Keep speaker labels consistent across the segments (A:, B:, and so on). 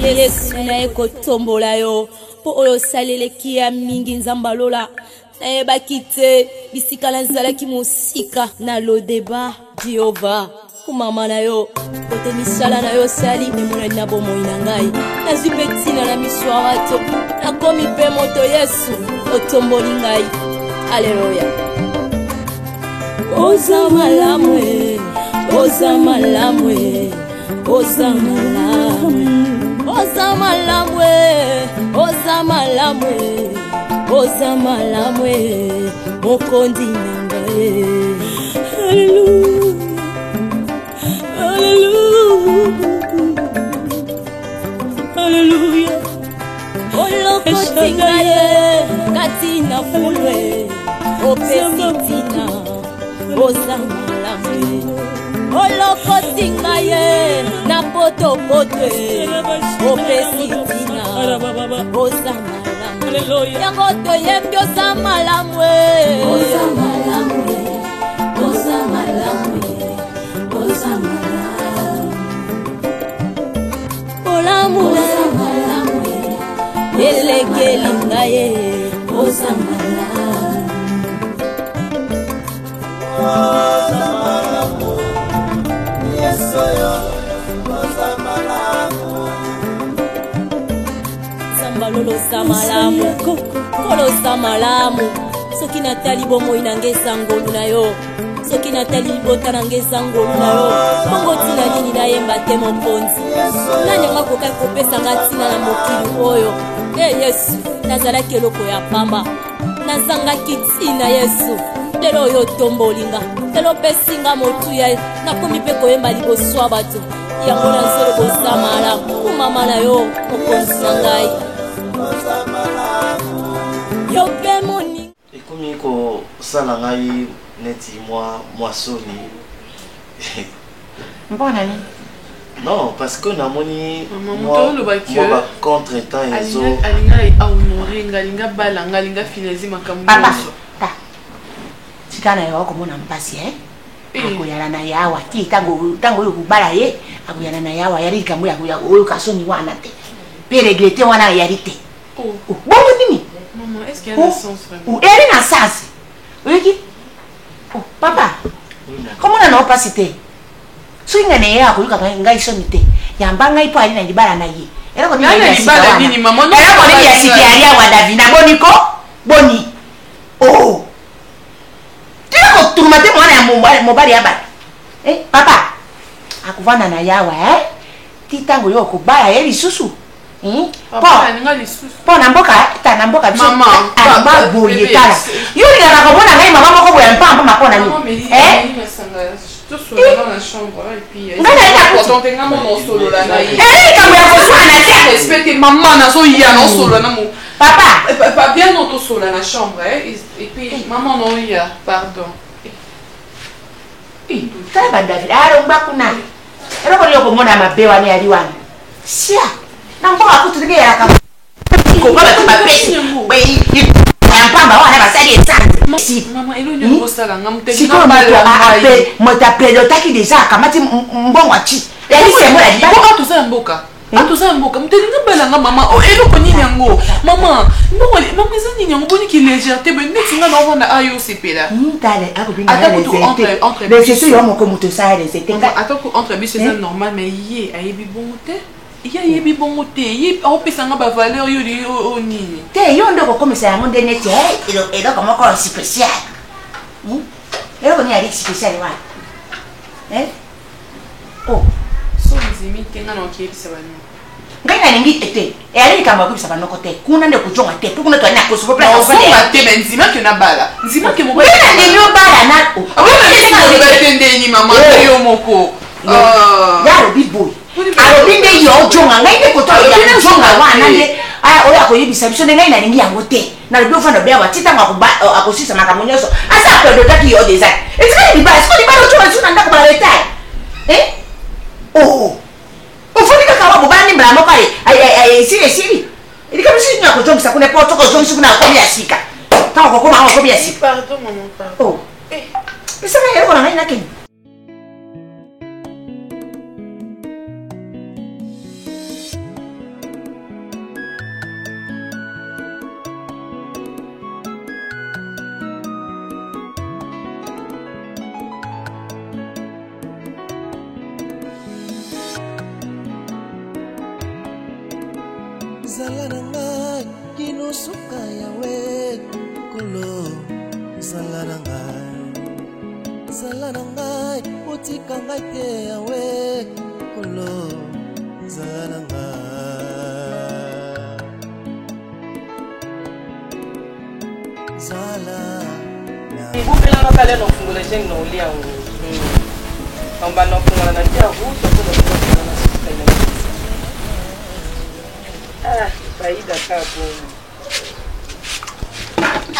A: Yesu na eko tombola yo po oyo salele kia mingi nzambalola na eba kite bisika na nzalaki musika na lo deba Jehova kumama na yo kote misala na yo sali memona na bomoi na ngai nazwi betina na miswarato nakomi pe moto Yesu otomboli ngai Alleluia. Oza malamwe, oza malamwe, oza malamwe, oza malamwe, oza malamwe, oza malamwe, mokondi nangaye. Hallelujah, hallelujah, hallelujah. Olokoti ngaye, katina fulwe, opesitina. Oza malamwe olokoti ngaye na poto potwe opesitina oza malamwe yango toyembi oza malamwe oza malamwe oza malamwe oza malamwe oza malamwe elekeli ngaye oza malamwe Sambalolo samalamu kolo samalamu soki natali bomoi nangeza ngolu na yo soki natali bota nangeza ngolu na yo bongo tina nini nayemba te mokonzi nanyanga koka kopesa nga tina na mokili oyo Yesu nazalaki eloko ya pamba nazangaki tina Yesu lelo oyo tombolinga lelo pesinga motuya nakomi pe koyemba liboso ya bato yango nazolo kosamala kumama na yo mokonzi na ngai yo pe moni
B: ekomi kosala ngai neti mwasoni
C: mpona nini
B: non parce que namoni moi contre-temps ezo
D: alinga aonorenga alinga balanga alinga finezi makambo
C: tikana yo komona mpasi akoyala na yawa ti tango yo kubala ye akoyala na yawa yali kambo ya oyo kasoni wana te pe regrete wana yali te bongo nini
D: maman est-ce qu'il y a un sens vraiment
C: ou elle na sens oui papa comment on a pas te swinga ne ya koyuka ngai soni te yamba ngai po ali na libala na ye era ko ni
D: libala nini maman
C: era ko ni ya siki ali ya Davina boniko boni tumate mwana ya mobali ya bana papa akuvana na yawa titango yo kubala ye lisusu po na mboka ta na mboka biso mama boye kala yo ni na kobona ngai mama moko boya mpamba makona ni
D: tout seul dans la chambre et puis quand on a mon solo là na
C: respecte
D: maman na so ya no solo na mo
C: papa
D: pas bien non tout solo na chambre et puis maman non ya pardon
C: taba David aro mbakuna ero ko yoko mona mabewa ni ali wana sia na mboka kutuke ya ka ko baba tupapesi mpamba wana basali esanze
D: si mama elo nyo bosala ngamuteki
C: na bala mota pedo taki deja kamati mbongo achi eli semola di
D: boka tuzala mboka atuza mboka muteki ngabala nga mama elo ko nini yango mama mbongo mama ezani yango boni ki légèreté ben netinga na wana ayo sepela
C: tale akobinga entre mais c'est sûr moko muto sa les etenga
D: atako entre bis c'est normal mais yé ayebi bongo te iya yebi bongo te yi opesanga ba valeur yo li o nini
C: te yo ndoko komisa yango ndeneti elo kama ko spécial elo ko ni ali spécial wa
D: so nzimi tenga na okiyebisa bano
C: ngai na lingi ete ali kama okiyebisa bano ko te kuna nde kujonga te kuna to na ko so
D: place so ba te ben nzima ke na bala nzima ke mo ba
C: na nyo bala na
D: awona ba tende ni mama yo moko
C: yaro biboy alobinde yo jonga ngai ne koto ya jonga wana nde oya koyebisa biso ngai na lingi yango te na lobi ofana bia watita ngakuba akosisa makamonyoso asa pedo taki yo design etika ni ba esko ni ba lo choma suna ndako ba retai ofundika kawa bubani mbala moka siri ilika bisi nya ko jomisa kune po toko jomisa kuna ko bia sika tawo ko koma ko bia sika
D: pardon maman pardon
C: bisa na yero na ngai na ken
E: zala na ngai kino suka yawe kolo zala na ngai otika ngai te yawe kolo zala na ngai zala
F: ibupela ngakale no fungula jeng no lia ngo amba no fungula na dia huto ko no fungula na suka ina faida kapo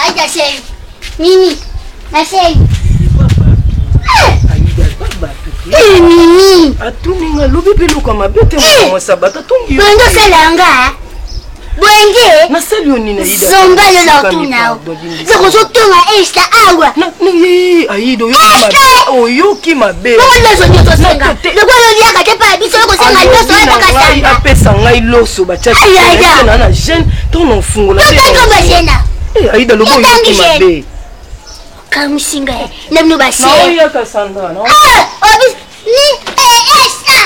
G: aida sei mimi na sei
F: aida baba
G: mimi
F: atuni ngalobi pelo kwa mabete mo sabata tungi
G: bongo selanga Bwenge
F: nasali onina ida
G: zomba yo na tunao zako zotonga esta awa
F: na aido yoki mabe
G: bongo lezo nyoto senga loko yo liaka te pa biso ko senga loso ya kasanga
F: apesa ngai loso bachachi na na jeune tono fungola
G: te to bajena
F: aida lobo yoki mabe
G: kamusinga nemno basi
F: na oya kasandra no
G: obis ni esta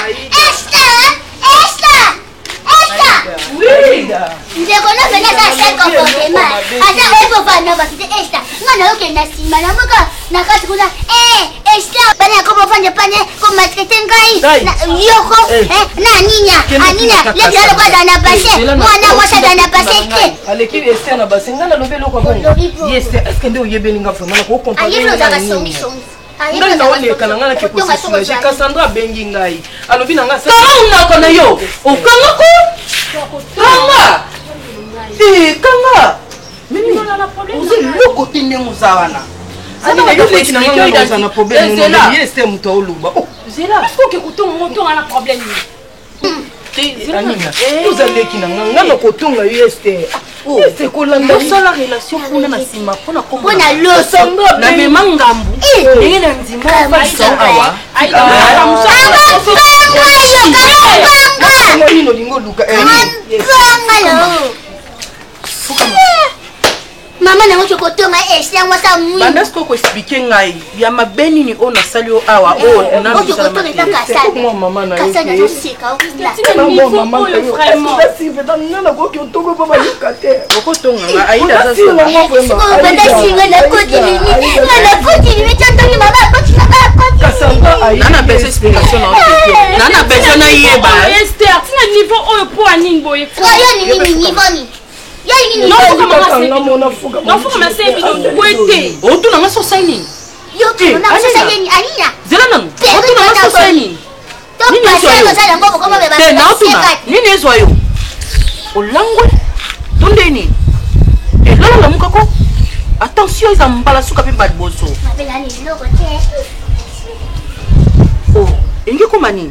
F: oui
G: ndeko no vena sa seko problema asa epo fana bakite esta ngana yoke na sima na moka na kati kuna esta bana ko bofanya pane ko matrete ngai yoko na ninya anina lebya lo kwa na base mwana washa na base ke
F: aleki esta na base ngana lobelo kwa bongo yes est-ce que ndio yebelinga vraiment ko comprendre
G: ayelo za songi
F: ngai na wale kana ngana ke position je Cassandra bengi ngai alobi na ngasa na kona yo okanga ko kanga kanga mimi uzi loko tinde muzawana ana na yote kina ngana za na problème no yeste mtu oluba zela est-ce que kutonga moto ana problème Anina, vous allez qui n'a pas de yeste. Yeste kolanda. Nous sommes la relation pour na sima pour na kombo.
G: Bona loso.
F: Na me mangambu. Ndenge na nzima faisa awa. Moni no lingo luka.
G: Mama na ngoto kotonga esta ngwasa mwi.
F: Banda sko ko expliquer ngai. Ya mabeni ni ona salio awa o na
G: bisala. Ngoto kotonga kasa.
F: Mama na
G: kasa na sika okula.
F: Mama vraiment. Si vedana na ko ki otoko baba yukate. Okotonga aida sasa.
G: Banda singa na koti ni. Na koti ni chantongi mama koti na koti.
F: Kasanga aida. Nana besoin explication na otoko. Nana besoin na yeba.
D: Esther, tina niveau oyo po aning boye.
G: Oyo ni niveau ni.
D: Non, faut commencer à boiter.
F: On tourne en masse signing.
G: Yo, tu n'as pas signé Anina.
F: Zelanan. On tourne en masse signing.
G: Donc, pas ça, ça, on va
F: faire. Non, tu n'as. Ni ne soyo. Au langue. Tondeni. Et là, la mukako. Attention, ils ont pas la souka pe bad bosso. Oh, inge komani.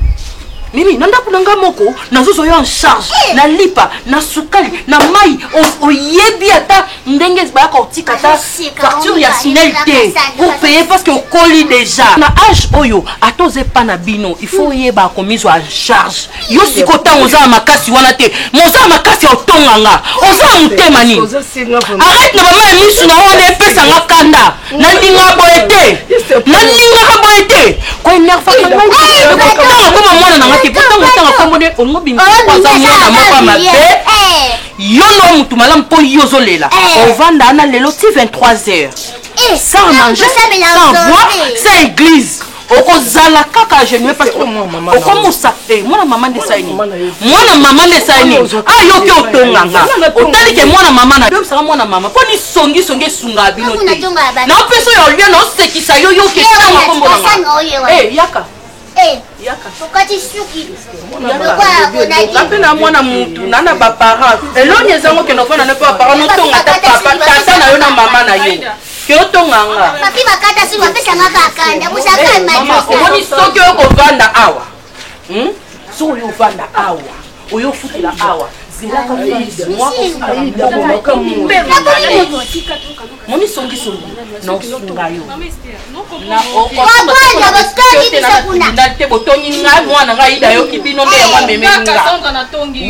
F: Mimi nanda kunanga moko nazozo yo en charge na lipa na sukali na mai oyebi ata ndenge ba ka otika ta facture ya Sinel te pour payer parce que okoli déjà na âge oyo atoze pa na bino il faut yeba komizo en charge yo sikota oza makasi wana te moza makasi otonganga oza mutema ni arrête na mama misu na wana pesa nga kanda na ndinga boete ko nerfa ka ngai ko mwana na ngati pourtant ngata komone ongo bimbi kwa za mwana moko mabe yo no mutu malamu po yozo lela ovanda na lelo ti 23h sans manger sans boire sans église okozala kaka jeune parce que okomusa mwana mama ndesaini mwana mama ndesaini ayoki otonganga otali ke mwana mama na saka mwana mama po ni songi sunga bino te na peso yo lien no sekisa yo yoki tanga kombo na yaka yaka
G: pokati suki
F: apena mwana mutu nana baparent eloni ezango ke nofana ne pa parent notonga ta papa tata na yo na mama na yo ke otonganga
G: papi bakata si wapesa ngaka kanda busaka
F: mama omoni soki oyo kovanda awa soki oyo ovanda awa oyo ofutela awa zelaka moni songi na osunga yo te botongi ngai mwana ngai ida yoki bino nde yango amemelinga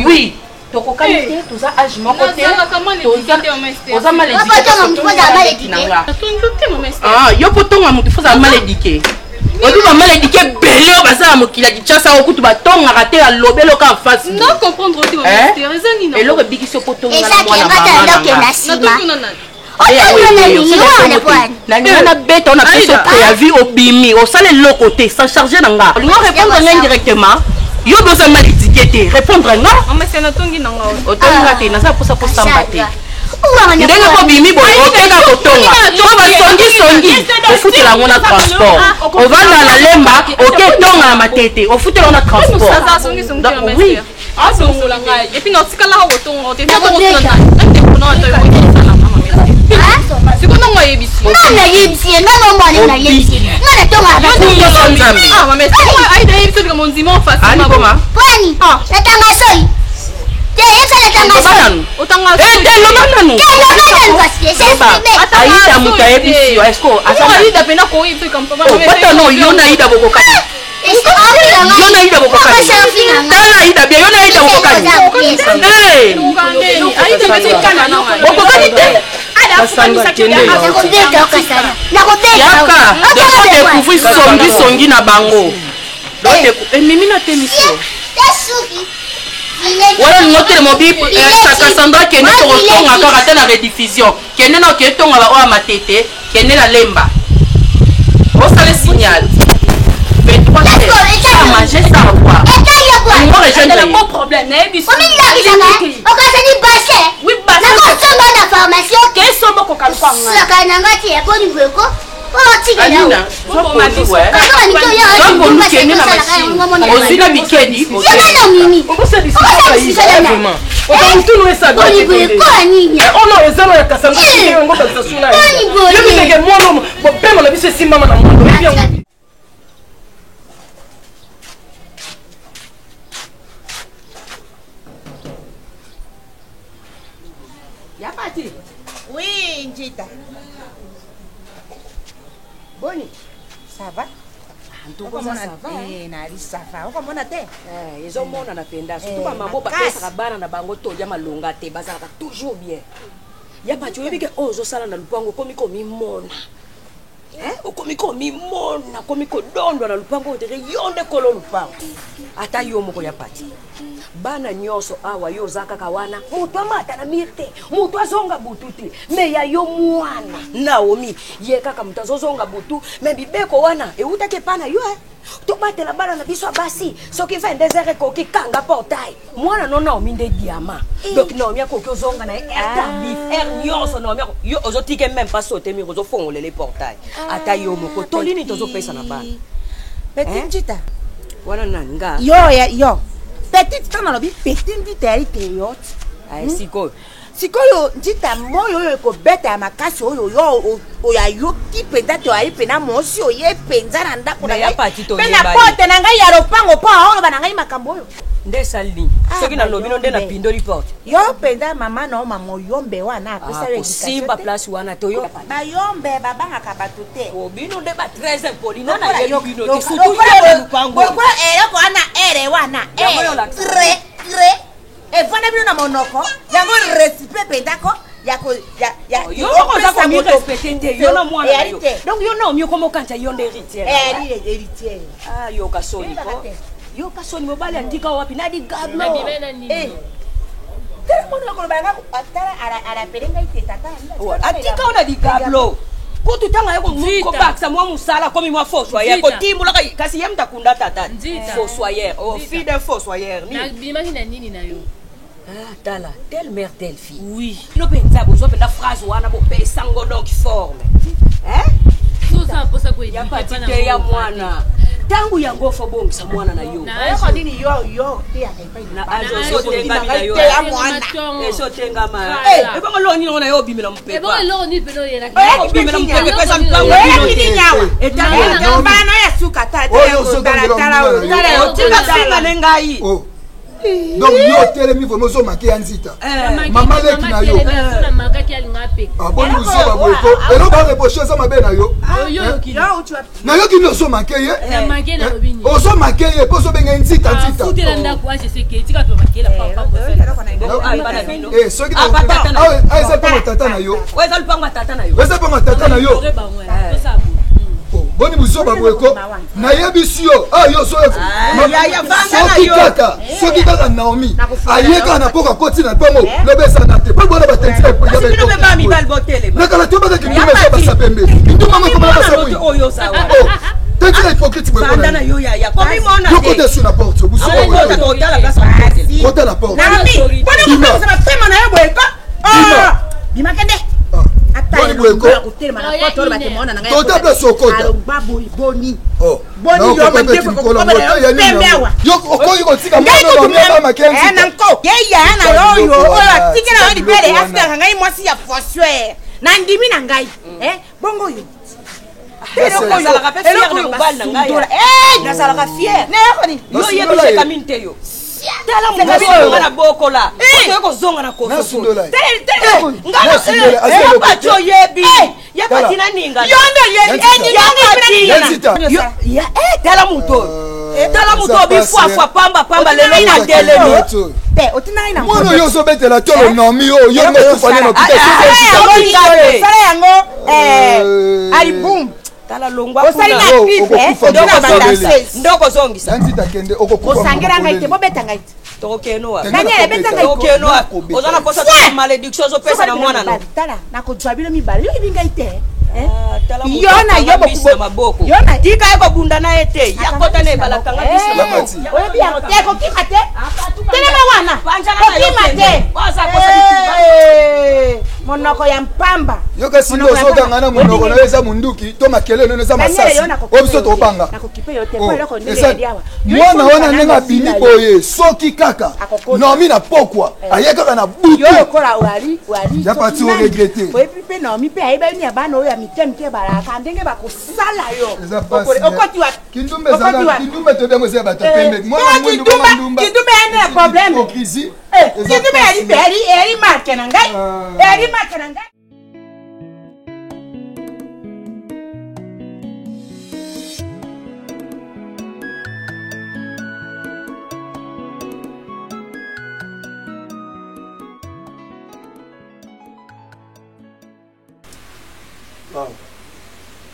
F: oui tokokani te toza age moko te oza maledike yo potonga mutu fozala maledike odi maman éduqué belé basa mokila kichasa okutu batonga raté à lobelo ka face
D: non comprendre odi maman
F: et le bikiso potonga
G: na mwana
F: na bête on a fait ce préavis au bimi au salé le côté sans charger nanga on répondre indirectement yo besoin mal étiqueté répondre nga
D: mais c'est na tongi nanga
F: otonga te na ça pour ça pour s'embatter ndenge ko bimi boye otenga kotonga to basongi ofutela ngo na transport ovanda na lemba oketonga na matete ofutela na transport oui
D: asongola ngai et puis notikala ho kotonga te na kotonga ate kuna to yo sikono ngo yebisi
G: na yebisi na mwana na yebisi na tonga
D: ah mama ai de yebisi comme on dit mon face
F: ani koma
G: kwani na tanga soi
F: aida mutu ayebisi yo esko
D: aida pena koyibi
F: no yo naida bokokani yo naida bokokani tala aida bien yo naida bokokani bokokani te yaka découvrir songi na bango emimi na temission wala ngotere mobi Cassandra kende tokotonga kaka te na rediffusion kende na oketonga ba oya matete kende na lemba osale signal 23 heures manger ça quoi on va rejoindre
D: pas problème na yebisi
G: okasani bassin
D: oui bassin
G: na ko somba na pharmacie
D: ke somba ko kalkwanga
G: saka nanga ti ya boni bweko
F: Alina,
C: oui, Njita. Boni, ça va? okomona te
H: ezomona na penda surtout bamambo bapesaka bana na bango tolia malonga te bazalaka toujours bien ya bato oyebi ke oyo ozosala na lupango okomi komimona okomi komimona okomi kodondwa na lupango otere yo nde kolo lupango ata yo moko ya pati bana nyonso awa yo oza kaka wana moto amata na mire te moto azonga butu te me ya yo mwana Naomi ye kaka moto azozonga butu me bibeko wana eutaki epa na yo tobatela bana na biso basi soki 22 heures ekoki kanga portail mwana no Naomi nde diama donc Naomi akoki ozonga na air nyonso Naomi yo ozotike même pas sauter mi ozofongolela le portail ata yo moko tolini tozopesa na bana
C: Petite Njita
H: wana nanga
C: yo petite kama lobi petite Njita ite yo sikoyo Njita moyo oyo ekobeta makasi oyo yo ki penda to ayi pena mosi oye penza na ndako na
H: ya pati to
C: pena porte na ngai ya lopango po oyo bana ngai makambo oyo
H: nde salini soki na lobino nde na pindoli porte
C: yo penda mama na mama yombe wana apesa yo
H: simba place wana to yo
C: ba yombe babangaka bato te
H: obino nde ba très impoli na yo bino te
C: surtout ya lupango ko eloko ana ere wana très et vana bino na monoko yango respect pendako
H: yo oza ko mi respecter nde yo na mwana yo donc yo na mi ko mokanta yo nde héritier yo kasoni ko yo kasoni mobali andika wapi na di gablo
C: tere mwana ko banga atara ala perenga ite tata
H: atika ona di gablo ko tutanga yako ko baksa mwa musala komi mwa fossoyeur ko timbula kasi yemta kunda tata fossoyeur fille fossoyeur
A: ni na bimaki na nini na yo
H: tala telle mère telle fille oui lo penza bozo penda phrase wana bo pesa ngodo ki forme
A: so ça posa ko
H: ya patite ya mwana tangu ya ngofo bongisa mwana na yo
C: ko dini yo te ya
H: na azo tenga na yo
C: ya mwana
H: eso tenga ma ebo lo ni ona yo bimela mpepa
A: ebo lo ni pelo yela
H: bimela mpepa pesa mpango
C: ni nyawa etanga bana ya suka tata yo tala
H: o tika singa nengai
I: donc yo telemi vraiment ozomake ya Nzita mama leki na yo aboni buzoba boyeko elo bareproche eza mabe na yo nayoki nde ozomake ye ozomake ye mpo ozobenga Nzita soki eza mpango tata na yo eza mpango tata na yo boni buzo biso baboyeko nayebisi yo yo soki kaka Naomi ayeka na poka koti na pomo lobesana te po bona batenzi nakala to baka kindume so basapembe kinduma moko basapembe tenti la hypocrite boy bona yo kote sur la porte buso kote la porte
C: bona ko tema na yo boyeko bima kende
I: boni boyeko totable sokota
C: boni
I: yo mate ko la moto ya nini yo okoyi ko tika mwana na makenzi
C: nanko yeya na yo ola tikira yo dibele after ngai mwasi ya foswe na ndimi na ngai bongo yo
H: nazalaka fier yo yebise kamini te yo tala mungana na bokola yo kozonga na koso ngapati oyebi yapati na ninga tala muto bifwafwa pamba lelo na telemi
I: mwana yo ozobetela tolo Naomi oyo yo ngokufane na
C: sala yango album
H: tala longwa
C: osali na clip
H: ndoko zongisa
I: nzita kende okokufa
C: osangera ngai te bobeta ngai te
H: tokeno wa
C: Daniel beta ngai
H: tokeno wa ozana posa ta malédiction zo pesa na mwana no
C: tala na ko jwabilo mibale yo ibinga ite
H: yona yo bokubo yona tika eko bunda na ete yakota ne balakanga biso
C: oyebi ya te ko kimate telema wana ko kimate
H: oza kosa
C: monoko ya mpamba
I: yo kasi ndo soka ngana monoko na eza munduki to makele no eza masasi obiso to banga
C: nakokipe yo te po eloko ndenge ndiawa
I: mwana wana nenga bini boye soki kaka Naomi na pokwa ayeka na butu
C: yo kola wali
I: ya pati o regretter
C: oyebi pe Naomi pe ayeba ni abana oyo ya mitemke baraka ndenge bakosala yo
I: okoti wa kindumbe zanga kindumbe to bengo se bato pembe mwana mundu
C: kindumbe ene problème
I: hypocrisie
C: kindumbe eri marke na ngai eri marke na ngai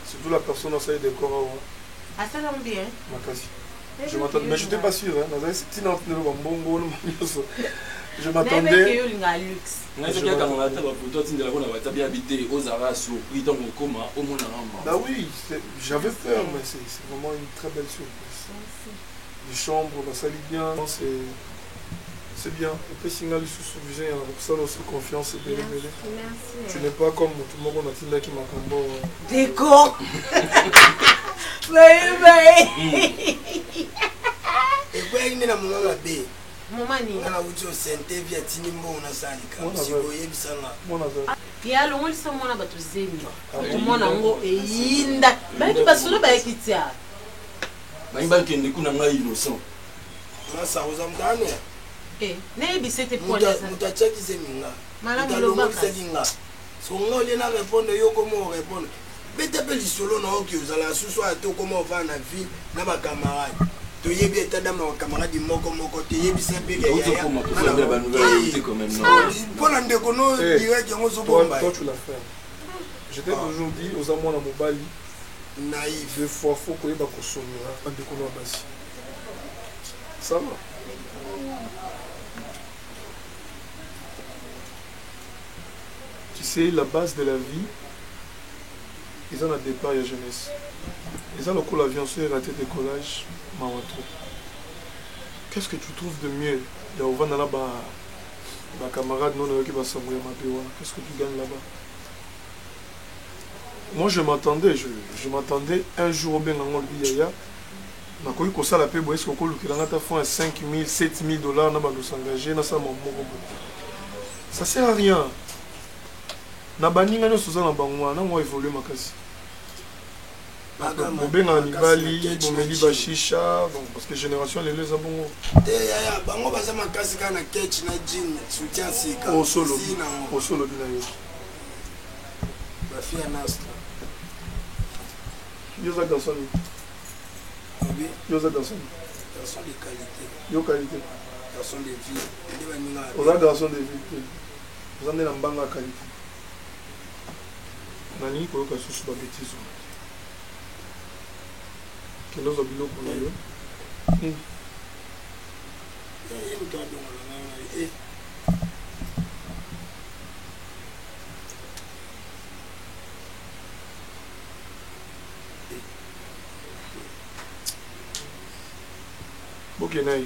J: Surtout la personne dans sa décor.
C: Ah, ça va bien.
J: Je m'attendais, mais je n'étais pas sûr. Je m'attendais. Bah oui, j'avais peur, mais c'est vraiment une très belle surprise. Les chambres, la salle est bien, c'est bien. Et puis, signal sous vision, ça aussi confiance et bien. Tu n'es pas comme tout le monde on a dit là qui m'a combo.
C: Décor.
K: Et quoi il n'est la maman la baie. Maman ni. On a vu au santé via Tinimbo on a sali comme si vous voyez ça là.
L: Ya longo lisa mwana bato zemi. Omona ngo eyinda. Baki basolo ba ekitia.
B: Ba kende kuna ngai innocent.
K: Na sa uzamdane.
L: Maybe c'était pour les autres.
K: Mutachaki zeminga.
L: Madame Lobaka.
K: Songo lena répondre yo comment répondre. Bete pe lisolo na oki uzala susu ato comment va na vie na ba camarade. To yebi eta dama ba camarade moko te yebi sempe ke ya. Pour ndeko no direct yango so bomba.
J: Toi tu l'as fait. J'étais aujourd'hui aux amours na mobali.
K: Naïf.
J: Deux fois faut ko yeba ko somira ndeko no basi. Ça va. Tu sais, la base de la vie, ils ont un départ et la jeunesse. Ils ont le coup l'avion sur raté décollage, Mawato. Qu'est-ce que tu trouves de mieux? Il y a Ovan là-bas, ma camarade non qui va s'envoyer ma béwa. Qu'est-ce que tu gagnes là-bas? Moi je m'attendais un jour au bien dans le Yaya. Je suis allé à la paix, est-ce que tu as 5 000, 7 000 dollars pour s'engager dans ça? Ça ne sert à rien. Na baninga no suzana bangwa na mo évoluer makasi. Bobenga mibali, bomeli bashisha, donc parce que génération les abongo.
K: Ya bango baza makasi kana ketch na jean soutien sika.
J: Au solo bina yo.
K: Ba fia nastra.
J: Yoza garçon.
K: Oui,
J: yoza garçon.
K: Garçon de qualité.
J: Yo qualité.
K: Garçon de vie. Ndi baninga.
J: Oza garçon de vie. Vous en êtes en banga qualité. Nani koyoka susu ba bêtise. Quel autre bilot pour nous? Ok, Naï.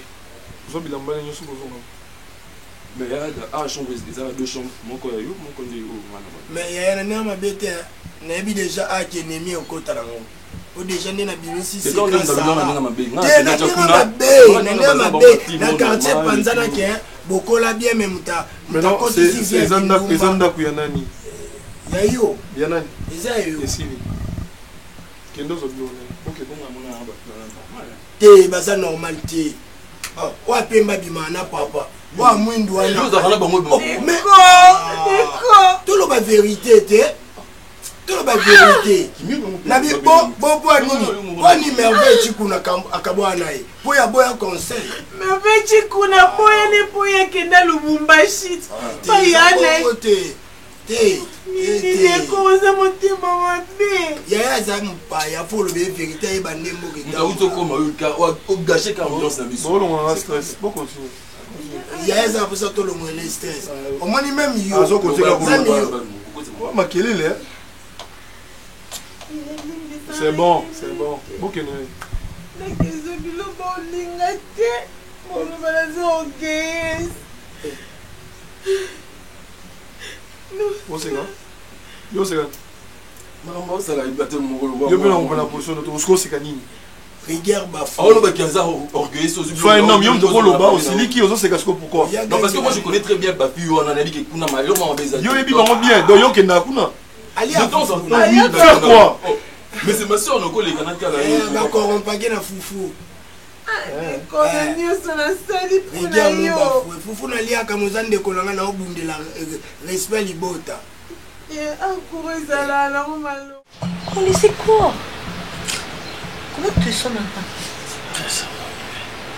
J: Vous avez l'emballé sur vos ongles.
B: Mais il y a deux chambres. Mon coin est où? Mon coin est où?
K: Mais il y a un homme à bête. Nabi déjà a qui est ennemi au côté là. Ou déjà n'est pas si c'est comme ça. Na quartier Panzana qui est beaucoup la bien même ta.
J: Mais non, c'est Zanda Kuyanani.
K: Yayo.
J: Yanani.
K: Yayo.
J: Ici. Kendo Zobio. Ok, bon, on a
K: Té, baza normalité. Wa pemba bimana papa. Wa mwindu wana. Mais tout le ba vérité té. Tout le ba vérité. Na bi bo nini. Wani merveille chikuna akabwana yi. Boya conseil.
L: Merveille chikuna boya ne boya kenda Lubumbashi. Pa yana.
K: Té.
L: Il commence à monter maman bé.
K: Yaya za mpaya pour le vérité et bande mboki.
B: Ndauto koma au gâcher car ambiance na biso.
J: Bon, on a stress. Bon, continue.
K: Yaya za pour ça tout le monde est stress. Au moins même yo.
J: Azo côté la boulot. Ma kelele. C'est bon. Bon que nous.
L: Na kezo bilo ba lingate. Mo bala zo ges.
J: Bon, c'est quoi? Yo, c'est quoi?
B: Maman, ça l'a ébattu mon rôle.
J: Yo, bien, on va la position de tout. C'est canine.
K: Rigueur bafou.
B: Oh, le mec qui a orgueilleux sur le
J: soit un homme, il y a de rôle bas aussi. Liki, c'est casco pourquoi?
B: Non, parce que moi je connais très bien Bafi. On en a dit que Kuna Mario m'a embêté.
J: Yo, et puis, maman, bien. Donc, yo, Kena Kuna.
K: Allez,
J: faire quoi?
B: Mais c'est ma soeur, nos collègues, on a qu'à la.
K: D'accord, on pague na foufou. Fufu na lia kamuza ndeko nanga na obundela respect libota.
F: Mais c'est quoi? Comment tu te sens maintenant?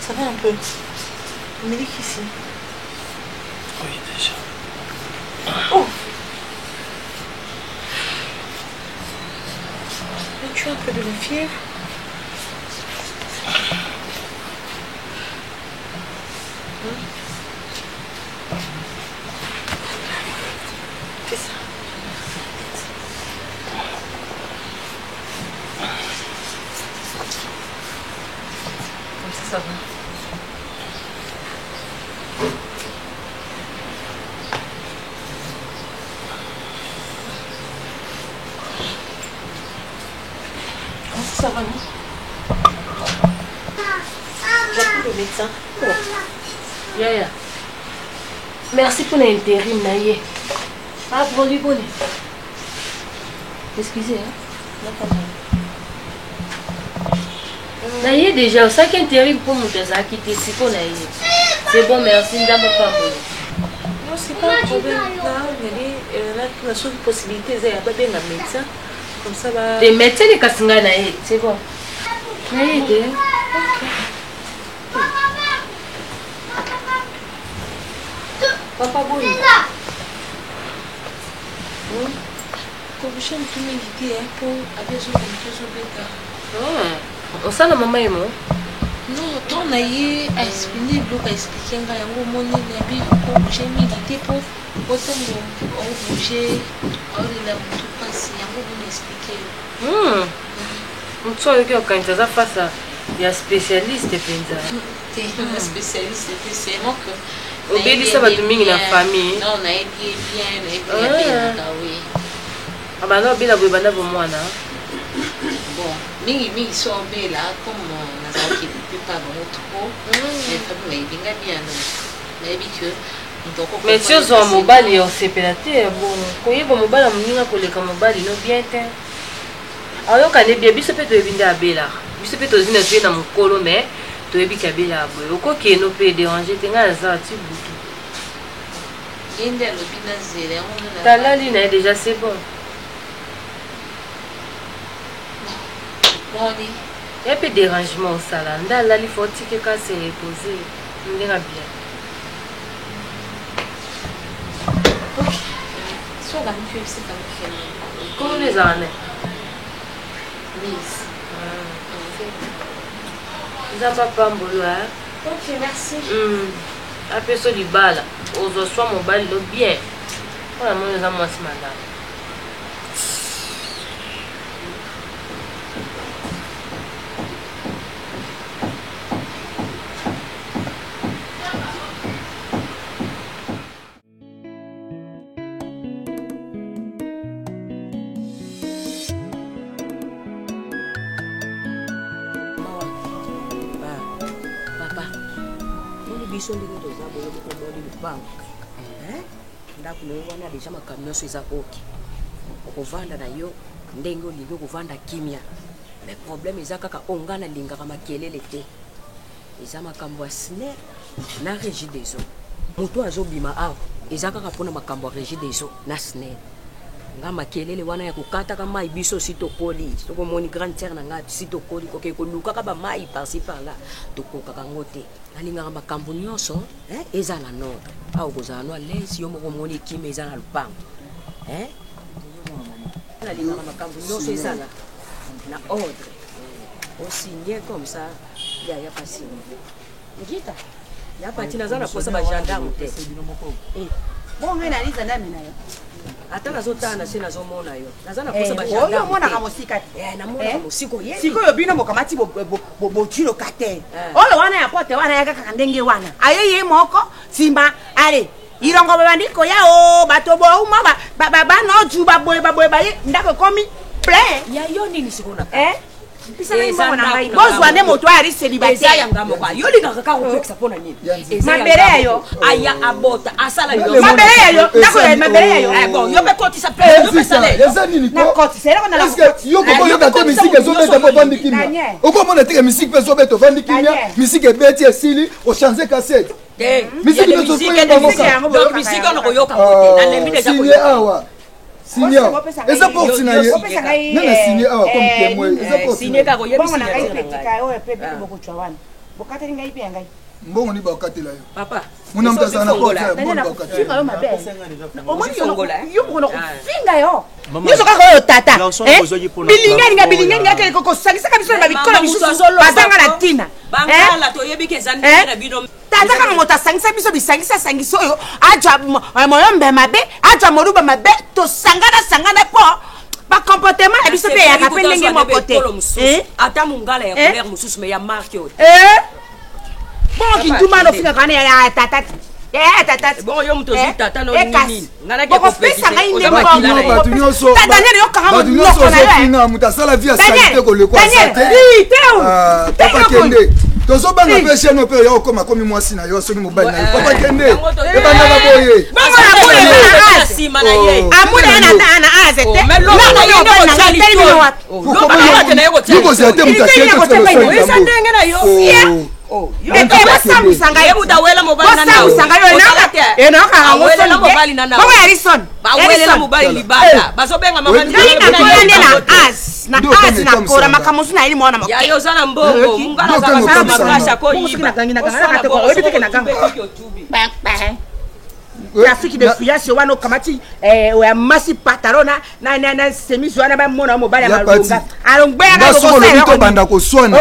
F: Ça va un peu. On me dit qu'ici.
J: Oui, déjà.
F: Oh! Tu as un peu de la fièvre? Fais ça. Comme ça, ça va. Comment ça va, non? J'appelle le médecin. Yaya. Merci pour l'intérim, Naye. Ah, pour lui bonnet. Excusez, hein. Naye déjà, ça qui est intérim pour nous, c'est ça qui est ici pour Naye. C'est bon, merci, nous n'avons pas bonnet. Non, c'est pas un problème. Là, la seule possibilité, c'est d'appeler un médecin. Comme ça, va. Les médecins, les Kassinga Naye, c'est bon. Naye, t'es. Papa boy. Comme je me suis dit, pour abaisser on sent la maman et moi.
L: Non, ton aïe a expliqué, bloc a expliqué, il y a un moment où j'ai milité pour autant de bouger, on a tout passé, il y a un moment où expliqué.
F: On sait que quand tu as face à des spécialistes,
L: tu es un spécialiste, c'est moi que.
F: Obédi ça va te mingi na famille.
L: Non, on a bien, on a bien, oui.
F: Ah bah non, bila bwana bomwana.
L: Bon, mingi sont là comme on a dit que pas bon trop. Les femmes mais bien mais que
F: mais si on mobile on s'est pélaté bon. Koye bo mobile muninga koleka mobile no bien te. Alors quand est bien biso pe to ebinda abela. Biso pe to zina tu na mukolo mais to ebika bela boy. Okoki no pe déranger tenga za ti butu.
L: Yende lo bina zele on
F: ta la ligne déjà c'est bon. Il y a un peu de dérangement au salon. Là, il faut que ça se repose. On est bien.
L: Ok. Soit la mutuelle, c'est comme ça.
F: Comment les années?
L: Miss.
H: eza papa mbolo
C: ok merci
H: apeso libala ozoswa mobali lo bien mpona moni eza mwasi malamu biso ndenge toza boye mokoboli lupango ndako na yo wana deja makambo nyonso eza oke okovanda na yo ndenge olingi okovanda kimia mais problème eza kaka onga nalingaka makelele te eza makambo ya sner na régie des eaux moto azobima awa eza kaka mpona makambo ya régie des eaux na sner nga makelele wana ya kokataka mai biso si tokoli tokomoni grande terre na nga si tokoli koke kolukaka bamai parci parla tokokaka ngo te nalingaka makambo nyonso eza na nordre awa okozala no alese yo moko omoni ekime eza na lupango nalingaka makambo nyonso eza na ordre osigne comme ça ya pasine ngita ya pati naza na posa bagendarme te
C: bonge naliza ndami na yo
H: ata nazotana se nazomona yo naza na posa
C: bagendarme oyo omonaka mosika te
H: namonaka mosika oyeli
C: sikoyo bino mokamati botiloka te oyo wana ya pote wana ya kaka ndenge wana ayeye moko nsima ale ilongo babandiko yao bato bouma banoju baboye baye ndako ekomi plein
H: ya yo nini sikona
C: bozwa nde moto oyo ali célibataire
H: yolingaka kaka kopekisa mpona nini
C: mabele yayo
H: aya abota asala
C: mabele yayo nakoya mabele yayo
H: bon yo mpe kotisa pe
I: eza nini yo kokoyoka te misiki ezobeta po ovandi kimia okomona teke misiki mpe ezobeta ovandi kimia misiki ebeti esili ochange kasete misiki
H: misiki ono koyoka kote nalembi deja
I: awa signé eza porte na ye nana signé awa comme témoin eza porte
H: signé ka koyebi
C: bongo na ngai petika oyo pe biko bokuchwa wana bokateli ngai pe ngai
I: mbongo ni bakatela yo
H: papa
I: muna mtasa na porte ya mbongo bakatela
C: finga yo mabe omoni yo mkono finga yo nyonso kaka oyo tata bilingeninga kele kokosangisa biso na babikola bisusu bazanga na ntina
H: bangala toyebi ke ezali na bino
C: tata kaka moto asangisa biso bisangisa oyo ajwa moyombe mabe ajwa moruba mabe tosangana po bacomportement ya biso mpe eyaka mpe ndenge moko te
H: ata mongala ya couleur mosusu me ya marke oyo
C: bongo kintuma nofingaka wana ya tata
H: bongo yo moto ozwi tata nonini
C: bokopesa ngai
I: bato nyonso moto asala vi ya salite kolekwa papa kende tozobanga mpe chaine mpe oya okoma komi mwasi na yo soki mobali na yo papa kende ebandaka boye nikozela te moto
C: nakora makambo mosu nayeli mwana
H: yayo oza na mbongo mungala azaka makasha koyiba
C: trafic de fiance wana okamati oya masi pataro na semise wana bamona mobali ya malonga
I: alongbeyaobanda koswana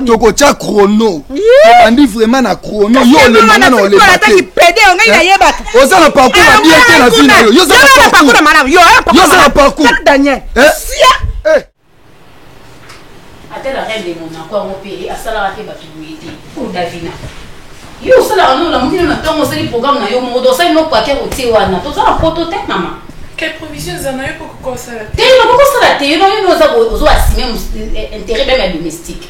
I: tokotya chrono andi vraiment na chrono yo olemanga na olema te oza na parcours ya bien te na vie na yo yoza na parcours
C: Daniel
M: atela rende mon encore mon pays asala ke batubuyete pour Davina yo sala no la mutino na tongo seli programme na yo modo sai no kwa ke otie wana to sala photo te mama
D: quelle provision za na yo pour ko sala
M: te no ko sala te no yo za ozo assumer intérêt même domestique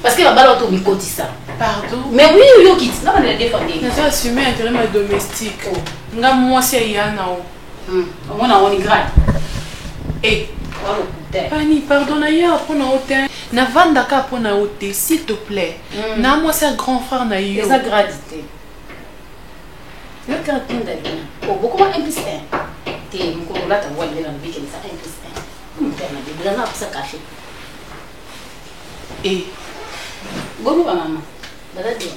M: parce que la balle auto mikotisa
D: pardon
M: mais oui yo kit na na défendre
D: na ça assumer intérêt domestique nga moi c'est yana o
M: on a on grade
D: Pani, pardonne hier pour na hôtel. Na vanda ka pour na hôtel, s'il te plaît. Na moi c'est grand frère na yo.
M: Les agradité. Le carton d'Alina. Oh, beaucoup moins impuissant. T'es mon collègue là, t'as voulu dans le week-end, ça impuissant. Mon père m'a dit, vous avez ça caché.
D: Et
M: bonjour maman. Dada dit.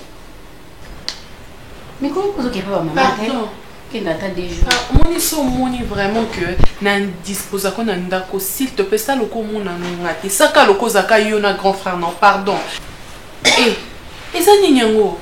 M: Mais comment vous occupez maman?
D: Pardon.
M: Qui n'attend des jours.
D: Moni so moni vraiment que nan dispose qu'on a ndako s'il te plaît ça loko mon ngati saka loko zaka yo na grand frère non pardon. Et ça nyango.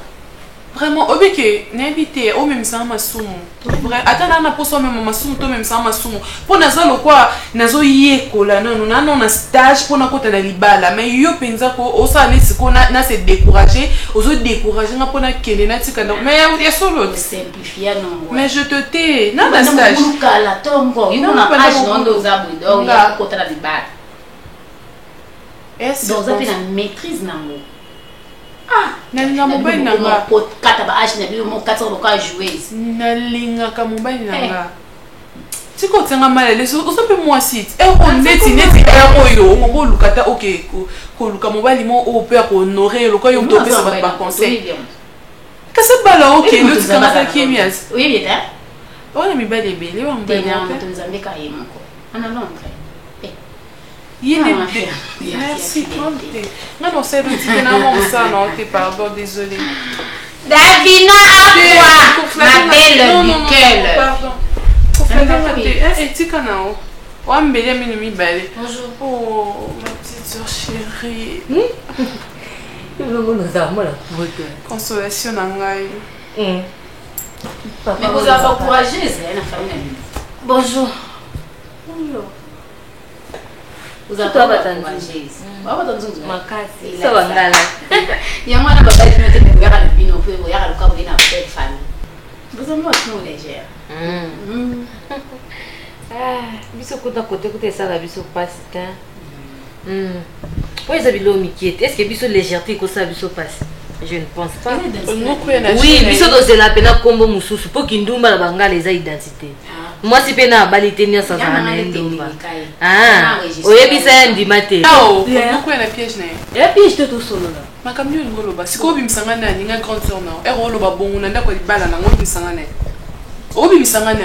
D: Vraiment obeke n'invité au même ça masumu. Vrai attends na poso même masumu to même ça masumu. Pour naza lokwa nazo yekola non na stage pour na kota na libala mais yo penza ko osale siko na se décourager ozo décourager nga pona kende na tika mais ya solo
M: simplifier non.
D: Mais je te tais na stage.
M: Kala tongo yo na age non doza budo ya kota na libala. Est-ce que vous avez la maîtrise nango?
D: Nalinga mobile nanga
M: kata ba age na bilo mo 4 ans ka jouer
D: nalinga ka mobile nanga tiko tsenga malele so pe moi site e ko neti e ko yo mo lukata OK ko luka mobile mo o pe ko honorer lo ko yo to pe ça va pas conseil ka se bala OK le tikanga ka kimias
M: oui bien
D: on mi bale bele wa mbele
M: na to nzambe ka yemo ko ana lontre
D: merci, non, c'est le petit pardon, désolé.
C: Davina, à toi, ma belle Michael.
D: Pardon. Et tu connais bonjour. Oh, ma petite soeur chérie. Consolation Nangai.
M: Mais vous avez encouragé, c'est la famille. Bonjour. Bonjour. Vous avez encouragé. Makasi. Ça va ngala. Il y a moi na baba qui me regarde le bino pour regarder le corps de notre famille. Vous avez moi trop légère.
N: Biso kota côté ça la biso passe temps. Pourquoi ils miquette? Est-ce que biso légèreté que ça biso passe? Je ne pense pas. Oui, biso doze la pena kombo mususu pour kindumba la banga les identité. Moi si pena balite nia sa na ndumba. Oyebisa ndimate.
D: Pourquoi la piège na?
N: La piège tout solo là.
D: Makamyo ngoloba. Siko bimisanga na ninga grande sœur na. E roloba bongo na ndako libala na ngombi misanga na. Obi misanga na.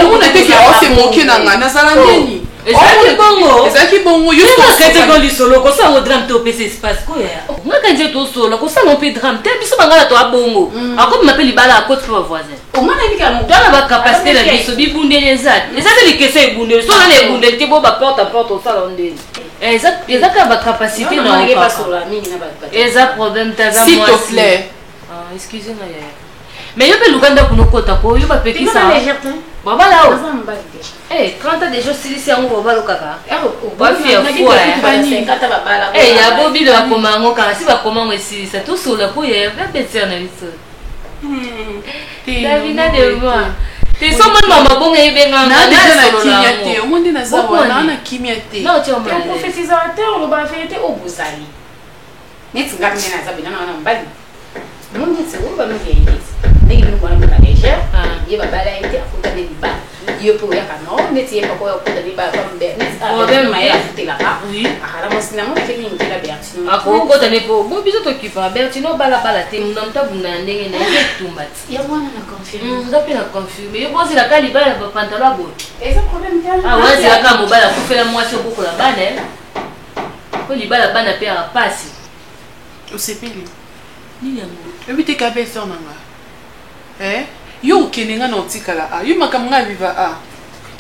D: On a été on s'est moqué na ngana zala ndeni.
N: Ezaki bongo.
D: Ezaki bongo. Yo
N: kete ko li solo ko sa o drame to pese espace ko ya. Nga kanje to solo ko sa no pe drame. Te biso bangala to abongo. Ako m'appelle libala à côté pour voisin.
M: O mana bika mo
N: dans la capacité la biso bi bunde les autres. Les autres les kese bunde. So na les bunde te bo ba porte à porte au salon ndeni. Ezaka ba capacité non pas solo mingi na ba. Ezaka problème taza moi.
D: S'il te plaît.
N: Excusez-moi. Mais yo pe luganda kuno kota ko yo ba peki sa. Baba là. Eh, 30 ans déjà si c'est un baba kaka. Ba fier quoi. Eh, ya bobi le komango kana si ba komango si ça tout sur la ko ya ba petit na biso. Davina de moi. Te so mon mama bonga ebenga
D: na déjà na kimiate. O monde na zawa na kimiate.
N: Non, tu m'as.
M: Prophétisateur le ba vérité au bozali. Net ngami na zabina na mbali. Mon dit c'est où ba me vieillir. Negi no bona na légère. Ye ba bala ite afuta de liba. Ye pour ya kano, neti ye pa ko afuta de liba comme de.
N: Problème
M: ma ya afuta la pa. Oui. Akala mo sina mo ke ni la Bertino.
N: Ako ko tane po. Bo biso to kipa Bertino bala te munamta bunda ndenge na yetumbati.
M: Ya mwana na confirmer.
N: Ndape na confirmer. Yo bozi la kali bala ba pantalon bo.
M: Eza problème bien.
N: Ah ouais, c'est la kamo bala ko fela mwasi ko la bana. Ko libala bana pe a pasi.
D: O sepeli.
N: Ni yango.
D: Ebite ka be sœur nanga. Yo kenenga na otikala yo makamanga viva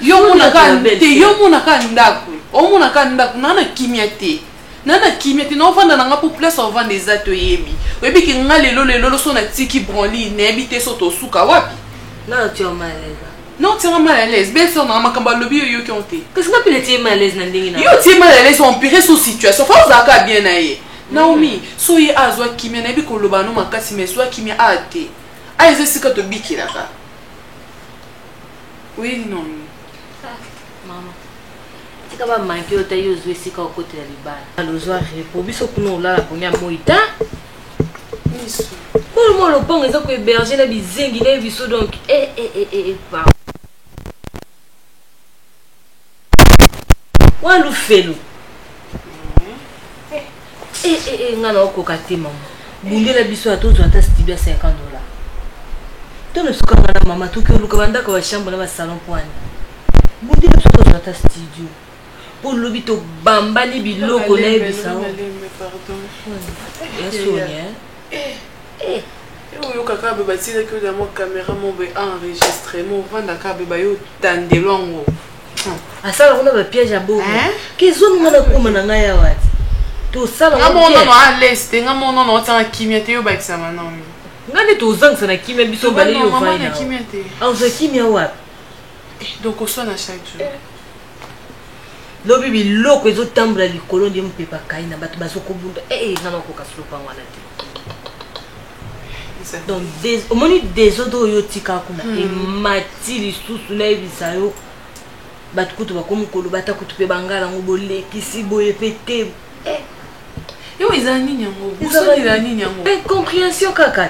D: yo monaka te yo monaka ndako o monaka ndako nana kimia te na ovanda nanga pour place ovanda eza to yebi oyebi ke nga lelo so na tiki branli na yebi te so tosuka wapi
N: na tu es mal à l'aise.
D: Non, tu es mal à l'aise. Bien sûr, maman, quand lobby yo qui ont été.
N: Qu'est-ce que tu es mal à l'aise na ndingi na?
D: Yo tu es mal à l'aise on pire son situation. Faut zaka bien aye. Naomi, so ye azwa kimia na yebi ko loba no makasi mais so kimia ate. Ah, est-ce que tu as biki là? Oui, non.
N: Maman. Tu vas manquer au tailleur jouer si quand côté la libane. Alors, je vais pour biso kuno la première moïta.
D: Nisso.
N: Pour moi le bon est que berger na bizengi na biso donc pa. Wa lu felu. Ngana okoka te maman. Bunde la biso atozo ata stibia $50. Tu ne sais pas maman tout que le commandant que la chambre dans le salon point. Vous dites que tu as studio. Pour le bito bamba ni bilo connaît ça.
D: Pardon.
N: Sonia.
D: Yo kaka beba tira que dans mon caméra mon be enregistré mon vanda ka beba yo tandelongo.
N: Asala kuna ba piège abo. Kezo ngana kuma na ngaya wati. To sala
D: ngamo non à l'est, ngamo non ta kimia te yo ba examen non.
N: Ngani to zang sana kimia biso bale yo vai na. Ah za kimia wa.
D: Donc on soit na chaque jour.
N: Lobi biloko ezo tambula likolo ndi mpepa kai na bato basoko bunda. Ngana ko kaslo pa wana te. Donc au moins des autres yo tika kuna e mati lisusu na ebisa yo batukutu bakomukolo batakutu pe bangala ngo bolekisi boye pete
D: yo izani nyango buso izani nyango
N: incompréhension kaka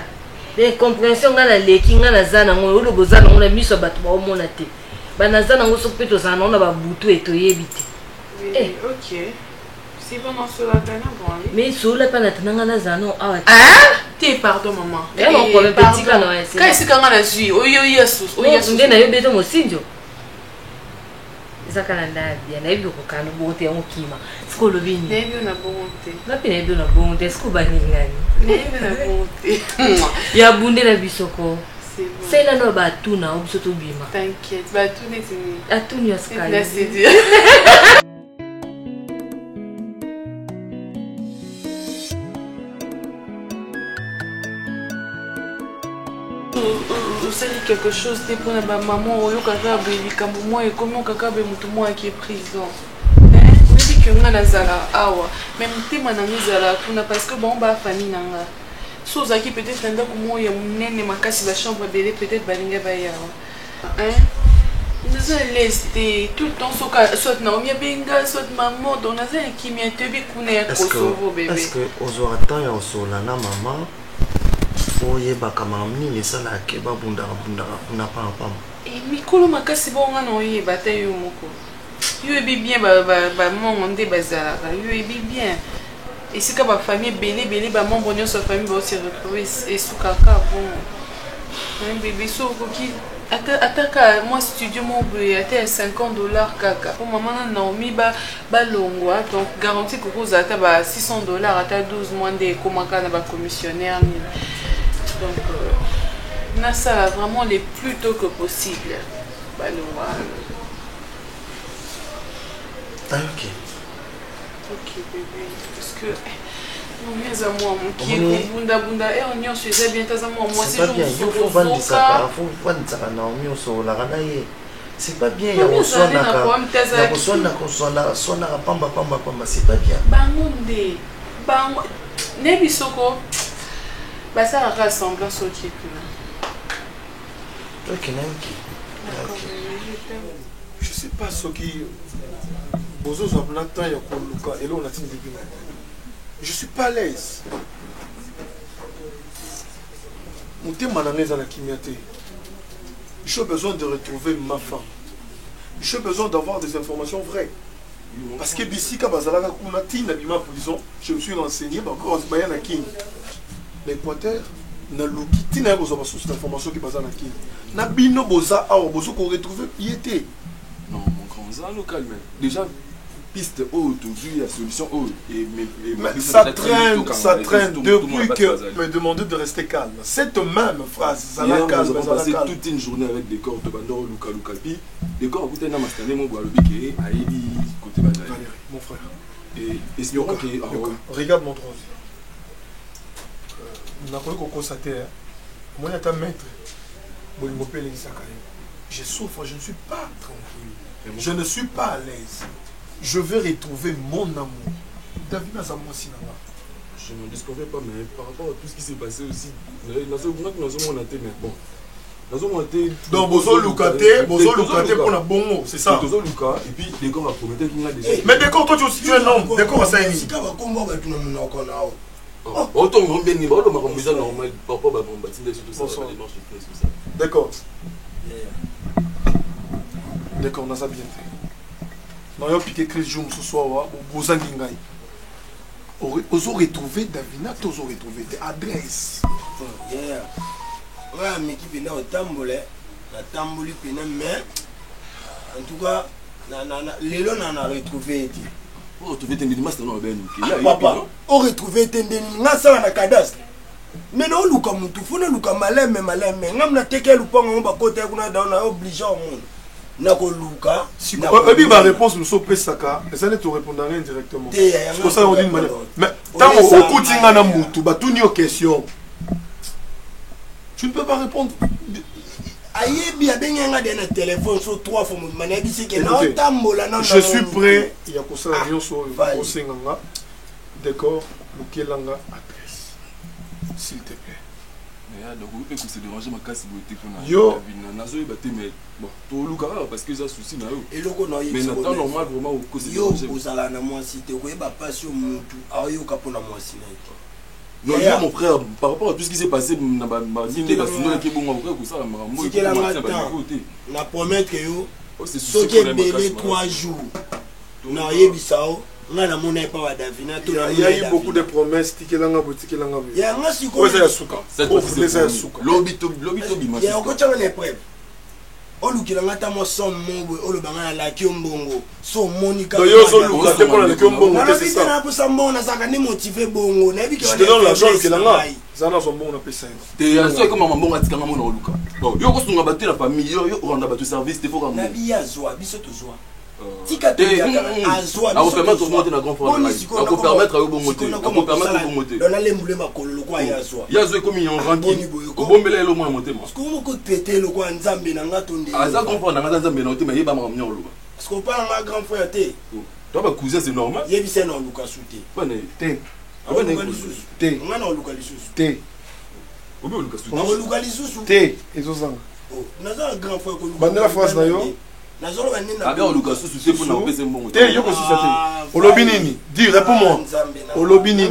N: incompréhension ngana leki ngana zana ngo lo bozana ngona miso batu ba omona te bana zana ngo sopeto zana ona ba butu eto yebite
D: OK. C'est vraiment cela bon.
N: Mais cela pas natanga na zano awa.
D: T'es pardon maman.
N: Non problème petit kana wa.
D: Kasi kanga na zui. Oyo yesus.
N: Oyo yesus. Ndena yo beto mosinjo. Zakana nda bien na biyo kokana bonte onkima. Siko lobini.
D: Na biyo na bonte.
N: Na pene biyo na bonte siko bani ngani.
D: Na biyo na bonte.
N: Ya bunde na bisoko.
D: C'est bon.
N: C'est là no ba tuna obiso to bima.
D: T'inquiète, ba tuna tini.
N: Atuni yaskali.
D: Merci Dieu. C'est quelque chose de pour ma maman ou kaka baby comme moi et comment kaka be mutu moi qui est prison. Mais dit que nga nazala awa même tema na ngizala tuna parce que bon ba famille nanga. Soza qui peut-être ndako moi ya munene makasi la chambre belé peut-être balinga ba ya. Nous allons laisser tout le temps soit Naomi Benga soit maman donc nous allons qui m'y tebi kuna Kosovo bébé.
O: Est-ce que aux oratant ya osolana maman oye bakamamni lesala keba bunda na papa
D: et mikolo makasi bonga na oye batayo moko yo ebi bien ba monde bazala yo ebi bien et c'est que ba famille belé ba membre de sa famille va se retrouver et sous kaka bon un bébé so qui ataka moi studio mon bébé à $50 kaka pour maman Naomi ba longwa donc garantie que vous ata ba $600 ata 12 mois de komaka na ba commissionnaire. Donc, on a ça vraiment le plus tôt que possible.
O: Ah, ok.
D: Ok, bébé. Parce que, mes amours, mon qui est bunda, et on y a suivi bien, tes amours, moi,
O: c'est pas bien. Il faut vendre ça, il faut vendre ça, Naomi, on se la ranaye. C'est pas bien, il y a un son à pamba, c'est pas bien.
D: Bangonde, Nebisoko. Bah ça rassemble ce qui est
O: ok.
J: Je sais pas ce qui bozo za temps ya koluka et là on a tini depuis. Je suis pas à l'aise. Motema na ngeza na kimiate. J'ai besoin de retrouver ma femme. J'ai besoin d'avoir des informations vraies. Parce que bisika bazalaka kuna tina bima prison, je me suis renseigné encore baya na king. L'Équateur na lokiti na boza ba source d'information qui bazana king. Na bino boza awo bozo ko retrouver piété.
B: Non mon grand ça local même. Déjà piste aujourd'hui la solution et
J: ça traîne depuis que me demander de rester calme. Cette même phrase
B: zala calme nous avons passé toute une journée avec des corps de bandoro lukalpi. Des corps écouté na maskane mo boalobi ke ayebi côté bandari.
J: Mon frère.
B: Et espérons que
J: regarde mon troisième. Je souffre, je ne suis pas tranquille. Je ne suis pas à l'aise. Je veux retrouver mon amour. David n'a pas aussi.
B: Je ne disconviens pas, mais par rapport à tout ce qui s'est passé aussi,
J: donc, Bozo Lukate pour la bongo, c'est ça.
B: Bozo Luka, et puis les corps à promettre qu'il y a déjà.
J: Mais d'accord, toi tu es aussi un homme. D'accord, à ça. D'accord. D'accord, on a ça bien fait. Non, il y a piqué Chris Joum ce soir, vous avez retrouvé Davina, vous avez retrouvé tes adresses.
K: Ouais, mais qui vient au tamboulé, la tamboulé, mais en tout cas, les lots n'en a retrouvé.
B: On retrouvé tes médicaments, c'est un
K: papa, on retrouvé tes médicaments, ça dans la cadastre. Mais non, luka mutu, funa luka maleme. Ngam na teke lupanga on ba kote kuna daona obligé au monde. Nako luka.
J: Si et ma réponse nous saupe saka, ça ne te répondra indirectement. Parce que ça on dit une manière. Mais tant au cotinga na mutu, ba tout ni aux questions. Tu ne peux pas répondre.
K: Ayebi a benga na téléphone sur 3 fois manière bisi que non tambola non.
J: Je suis prêt, il y a pour ça avion sur au singanga. D'accord, Lukelanga adresse. S'il te plaît.
B: Donc vous pouvez se déranger ma casse beauté pour
J: yo
B: nazo batté mais bon to luka parce que ça souci na yo
K: et loko na
B: mais n'attend normal vraiment au cause
K: yo ozala na moi si te koyeba passion mutu ayo kapona moi si na
B: non yo mon frère par rapport à tout ce qui s'est passé na ba dinde ba suno ki bongo frère ko ça
K: na promettre que yo so ke belé 3 jours na yebisao. Il y a
J: eu beaucoup de promesses. Il y a eu beaucoup de
B: tika azwa permettre monter na grand frère on permettre au bon monter on permettre au bon monter
K: on a les moulins makolo quoi
B: yazwa comme yon ranki ko bombela le mo monter
K: parce que on ko péter le quoi nzambe na ngatonde
B: aza grand frère na nzambe na ote mayeba ma mnyo luka
K: parce qu'on parle ma grand frère té
B: toi ba cousin c'est normal
K: yebi c'est non luka souté
B: bane
J: té
K: té ngana luka lisusu
B: té obi luka souté
K: on luka lisusu
J: té ezozanga
K: naza grand frère ko luka
J: bandela France na yo
B: Abia Lucas souci pour na pese mbongo.
J: Té yo ko souci. Olobi nini? Dis réponds-moi. Olobi nini?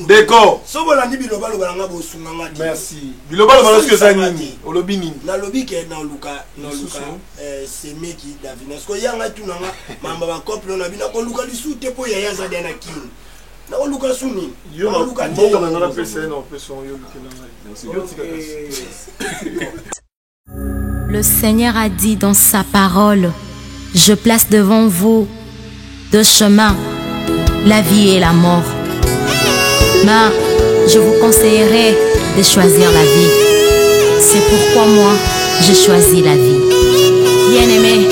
J: D'accord.
K: Sobola ndi biloba loba nga bo sunganga.
J: Merci. Biloba loba lorsque ça nini? Olobi nini?
K: Na lobi ke na Luka c'est meki Davina. Parce que yanga tunanga mamba ba couple na bina ko Luka lisu te po yaya za dana kin. Na ko Luka suni.
J: Yo na Luka mbongo na na pese na pese yo Luka na. Merci.
P: Le Seigneur a dit dans sa parole, je place devant vous 2 chemins, la vie et la mort. Mais je vous conseillerais de choisir la vie. C'est pourquoi moi, je choisis la vie. Bien-aimés,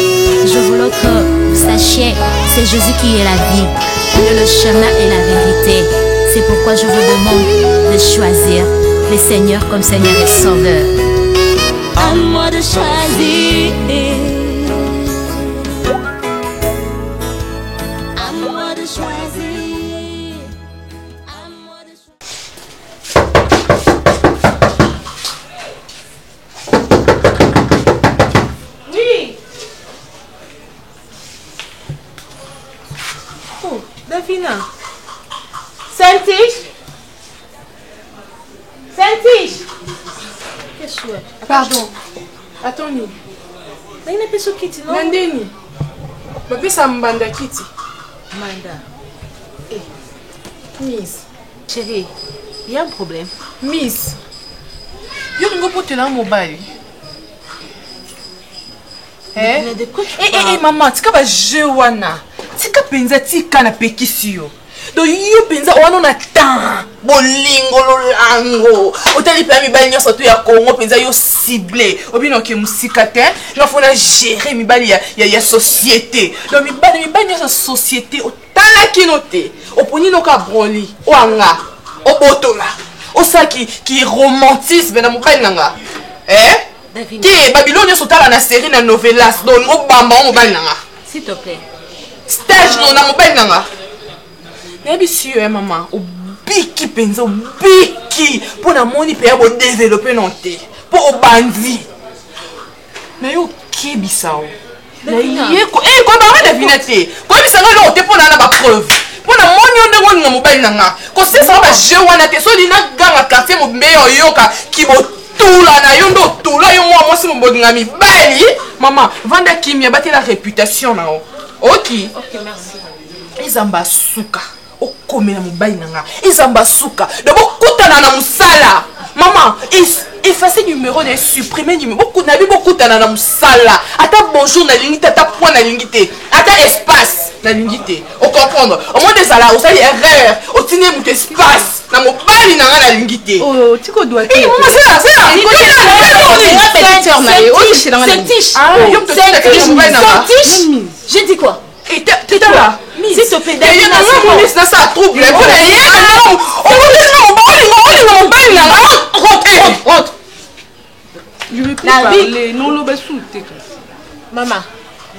P: je voulais que vous sachiez, c'est Jésus qui est la vie, il est le chemin et la vérité. C'est pourquoi je vous demande de choisir le Seigneur comme Seigneur et Sauveur.
A: À moi de choisir. À moi de choisir. À moi de choisir.
D: Oui. Oh, Davina. Saint-Tige. Saint-Tige. Qu'est-ce que c'est? Pardon. Attends, ni.
A: Mais il n'est pas sur Kitty, non?
D: Nandeni. Je vais faire Mbanda Kitty.
A: Manda.
D: Miss.
A: Chérie, il y a un problème.
D: Miss. Je ne peux pas te l'envoyer mobile. Maman, tu vas jouer wana. Tu vas penser que tu vas pekisi yo. Donc yo penza wana na temps bolingo lolango otali pa mibali nyonso to ya Congo penza yo ciblé obino ke musika te yo fona gérer mibali ya société donc mibali nyonso société otala kinote oponi no ka broli oanga obotola osaki ki romantisme na mobali nanga ki Babylone nyonso tala na série na novelas donc obamba mobali nanga
A: s'il te plaît
D: stage no na mobali nanga. Maybe si maman, au biki penza, au biki pour la monnaie pour développer notre pour au bandit. Mais au kebisao. Quoi bah devinez quoi bisa ngalo te pour na ba preuve. Pour la monnaie on na mobile nanga. Ko se ça ba je wana te so lina ganga quartier mo meyo yoka ki bo tula na yondo tula yo moi si mo bodinga mi bali. Maman, vanda kimia bâtir la réputation na o. OK,
A: merci.
D: Izamba suka. Okomela mobali nanga izamba suka de bokutana na musala maman effacer numéro de supprimer numéro beaucoup na bi bokutana na musala ata bonjour na lingité ata point na lingité ata espace na lingité o comprendre au moins des ala osali erreur o tine mut espace na mobali na nga nalingi te. Oh, tiko doit te. Maman, c'est là.
C: J'ai dit quoi?
D: Et t'es là.
C: S'il te plaît,
D: Davina, ça trouble. Rentre. Je vais plus parler. Non, le bassou.
C: Maman,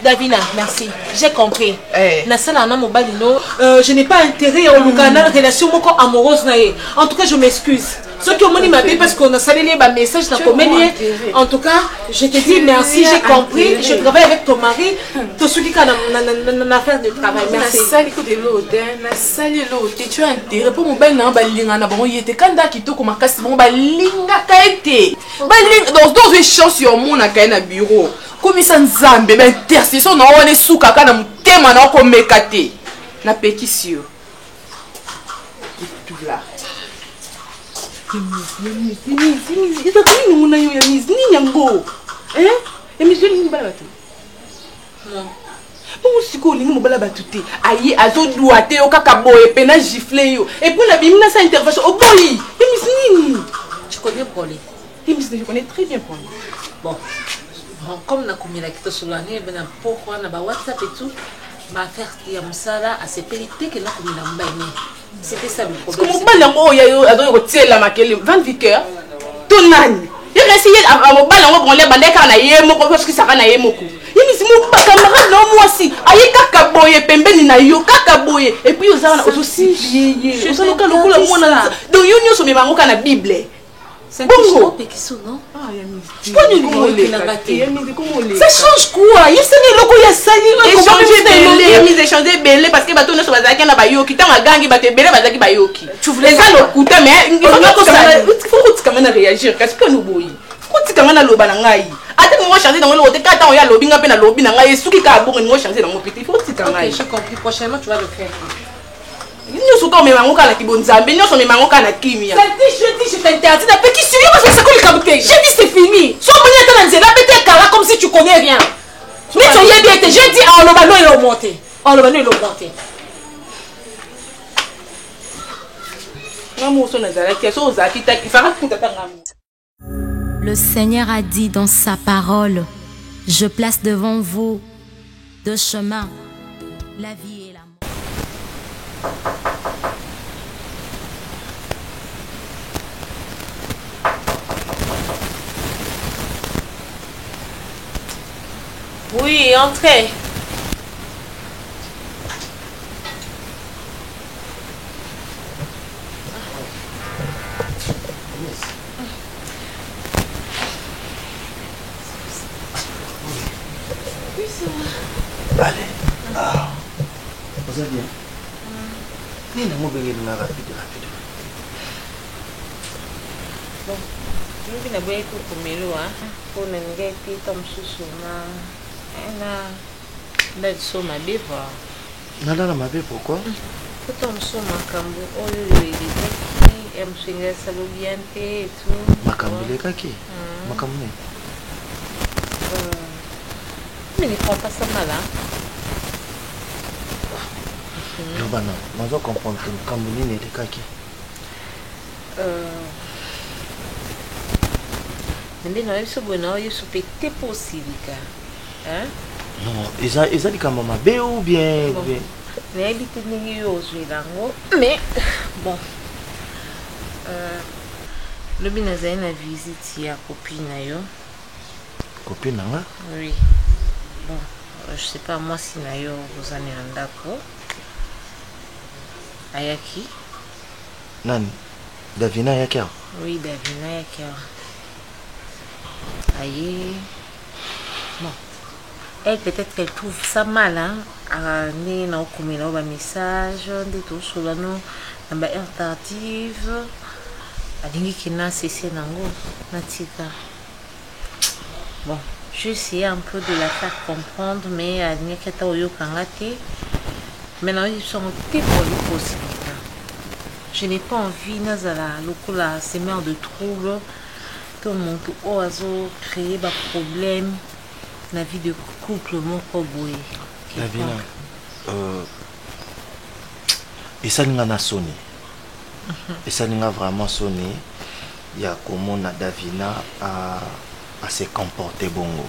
C: Davina, merci. J'ai compris. Je n'ai pas intérêt à une relation amoureuse. En tout cas, je m'excuse. Ceux qui ont dit ma vie parce qu'on a salé les messages dans ton mail. En tout cas, je te dis merci, j'ai compris. Je travaille avec ton mari. Tout ce qui a une affaire de travail. Merci.
D: Tu as intérêt pour mon bel nom. Il était candidat qui te comme casse mon balinga kaite. Dans deux chances sur mon akaina bureau. Comme ça nzambe ben intercession na wane suka kana mutema na ko mekate. Na pétition. Tout là.
C: Tu connais Brolé?
D: Je connais très bien Brolé.
C: Bon, comme na commis la kito solane, ben pourquoi na ba WhatsApp et tout, ma faire ya musala à ces pélités que na commis la mbaine. C'était ça le problème.
D: Comment pas l'ango yayo ado yotiel la makele 20 viqueur. Tonani. Il a essayé à mon ballon on les bandeka na yemo parce que ça na yemoko. Il me dit mon camarade non moi aussi. Aye kaka boye pembeni na yo kaka boye et puis ozana aussi yeye. Ozana ka lokula mona. Donc yo nyoso me bango kana Bible.
C: C'est un peu qui sont non?
D: Ah, il y a ça change quoi? Il y a échangé belé parce que bateau ne soit pas na bayoki tant gangi bate belé bazaki bayoki. Tu voulais ça le coup mais il faut quand même réagir parce que nous boyi. Faut quand même na loba na ngai. Ate moi changer dans le hôtel quand on y a lobby nga pe na lobby na ngai suki ka bongo moi changer dans mon petit. Faut quand même.
C: OK, je comprends. Prochainement tu vas le faire.
D: Nous sommes comme Maman na Kibonzambe, nous sommes Maman na Kimia.
C: Je t'interdis de petit suivi parce que c'est comme le caboté. J'ai dit c'est fini. Sois bonne à la pété kala comme si tu connais rien. Mais tu y es bien, j'ai dit ah le ballon il est monté. Ah le ballon il est monté.
P: Le Seigneur a dit dans sa parole, je place devant vous deux chemins, la vie et la mort.
C: Oui, entrez.
O: Allez. Ah. Vous allez bien? Ni na mobile na rapide.
M: Bon, je vais n'aboyer pour Melo pour n'engager Tom Susuma. Elle a so ma bébé.
O: Nada na mabe pourquoi?
M: Pour Tom Susuma kambu oyo il est mshinga salobiante et tout.
O: Makambile kaki. Makamune.
M: Mais ne prends pas ça mal hein.
O: Lobana, mazo comprendre que kambuni ne kaki.
M: Mais non, il se bonheur, il se pété possible hein?
O: Non, ils ont dit comme mabe ou bien
M: mais bon le binazai na visite ya copine yo.
O: Copine là?
M: Oui. Bon, je sais pas moi si na yo vous en êtes d'accord. Ayaki?
O: Nani? Davina Ayaki?
M: Oui, Davina Ayaki. Aïe. Bon. Elle peut-être qu'elle trouve ça mal hein. Né na okomela ba message de tout cela non na heure tardive. Alingi kina cessé nango natika. Bon, je essayé un peu de la faire comprendre mais alingi kata oyo kangate. Maintenant ils sont pour les possibilités. Je n'ai pas envie nazala lokola semeur de trouble que mon oiseau créer des problèmes dans la vie de couple mon boy.
O: Davina, et ça n'a pas sonné. Et ça n'a vraiment sonné. Il y a comment Davina à se comporter bongo.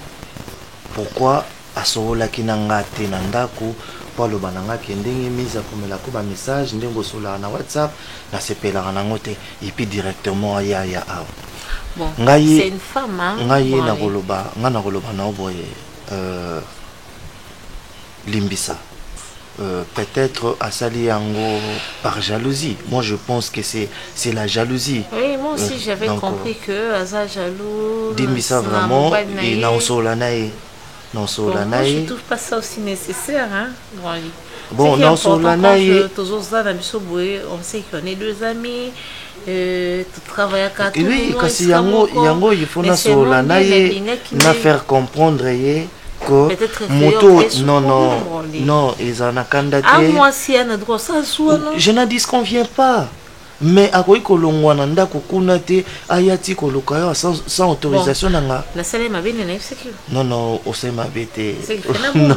O: Pourquoi à ce là qui n'a pas été nandaku pour le bananga qui ndenge mise comme la coupe message ndengo sola na WhatsApp na sepela na ngote et puis directement ya
N: bon c'est une femme hein
O: ngai na koloba ngana koloba na oboye limbisa peut-être à sali yango par jalousie. Moi je pense que c'est la jalousie.
N: Oui, moi aussi j'avais compris que Aza jaloux.
O: Limbisa vraiment et na osola nae. Non,
N: bon, moi, je ne trouve pas ça aussi nécessaire. Hein?
O: Bon, non, sur la naïe.
N: On sait qu'on est deux amis. Tu travailles à 4 ans.
O: Oui, parce qu'il il faut sur la naïe, faire comprendre que moto, non, ils en ont candidaté.
N: Ah, moi, si on a droit ça,
O: je n'en disconviens pas. Mais à quoi kolongwa nanda kukunate ayati koloka sans autorisation nanga.
N: La salle m'a bien sécurité.
O: Non, on sait ma bête. Non.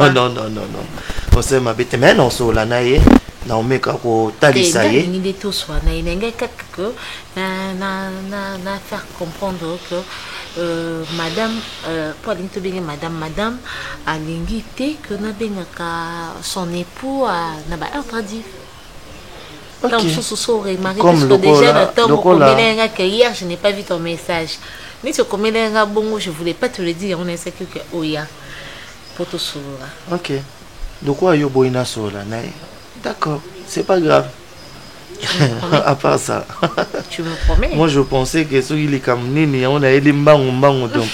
O: On sait ma bête mais non so la naie na omeka ko talisa ye.
N: Ni de tout soit na inenga que na faire comprendre que madame pour l'into bien madame a l'ingité que na benga son époux na ba interdit.
O: Okay.
N: Comme le déjà que hier je n'ai pas vu ton message. Ni ce comme bon je voulais pas te le dire on est sûr que oya pour tout ça.
O: OK. De quoi yo boina sola naï. D'accord, c'est pas grave. À part ça.
N: Tu me promets?
O: Moi je pensais que il est comme nini on a eli mbango donc.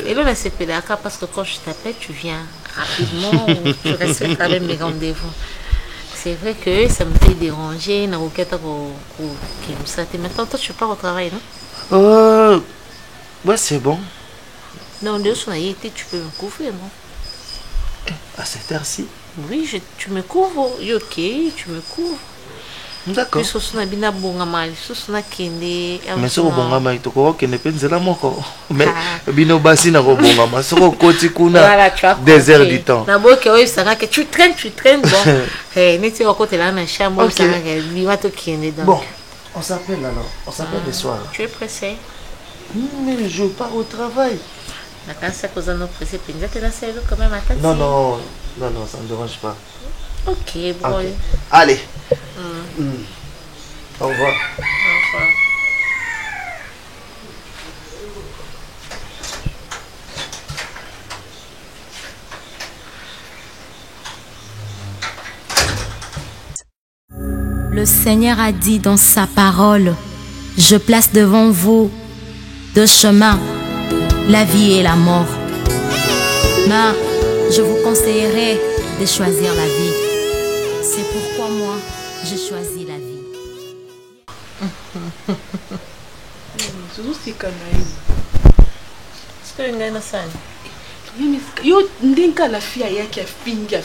N: Et là c'est pédaka parce que quand je t'appelle tu viens rapidement ou tu restes quand même mes rendez-vous. C'est vrai que ça me fait déranger. Maintenant, toi, tu pars au travail, non?
O: Ouais, c'est bon.
N: Non, tu peux me couvrir, non?
O: À cette heure-ci?
N: Oui, tu me couvres. Ok, tu me couvres.
O: D'accord.
N: Mais si tu as
O: mais si tu mais bino basi na bongama soko koti kuna des heures du temps
N: tu traînes bon
O: bon on s'appelle alors on s'appelle le soir.
N: Tu es pressé?
O: Mais je pars au travail. Non, ça ne me dérange pas.
N: Ok, bon.
O: Okay. Allez. Au revoir.
P: Le Seigneur a dit dans sa parole, je place devant vous deux chemins, la vie et la mort. Mais je vous conseillerais de choisir la vie. C'est pourquoi moi, j'ai choisi la vie.
D: Yo ndinka la fille yaki afingi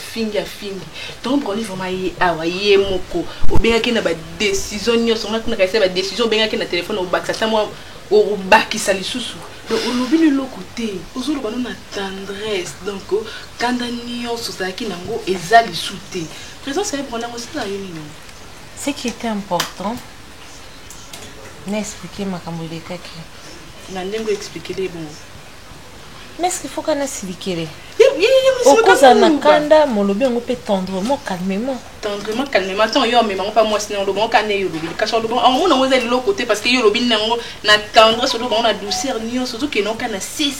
D: donc on est vraiment awaye moko obengaki na ba décision nyonso on a kaisa ba décision obengaki na téléphone obakisa moi obakisa lisusu donc olobi le côté ozolo bana na tendresse donc kanda nyonso zaki nango ezali souté présence c'est prendre aussi la yoni.
N: Ce qui était important n'expliquer ma kambolé kaki
D: na ndengo expliquer les bon.
N: Mais est-ce qu'il faut qu'on explique? Au cause à Nakanda, mon lobby on peut tendrement, calmement.
D: Calmement. Attends, yo, mais pas moi, sinon le bon cané, yo, le cachot le bon. On a de l'autre côté parce que yo, le bin n'a tendresse, surtout on a douceur, nion, surtout que non, cana, c'est.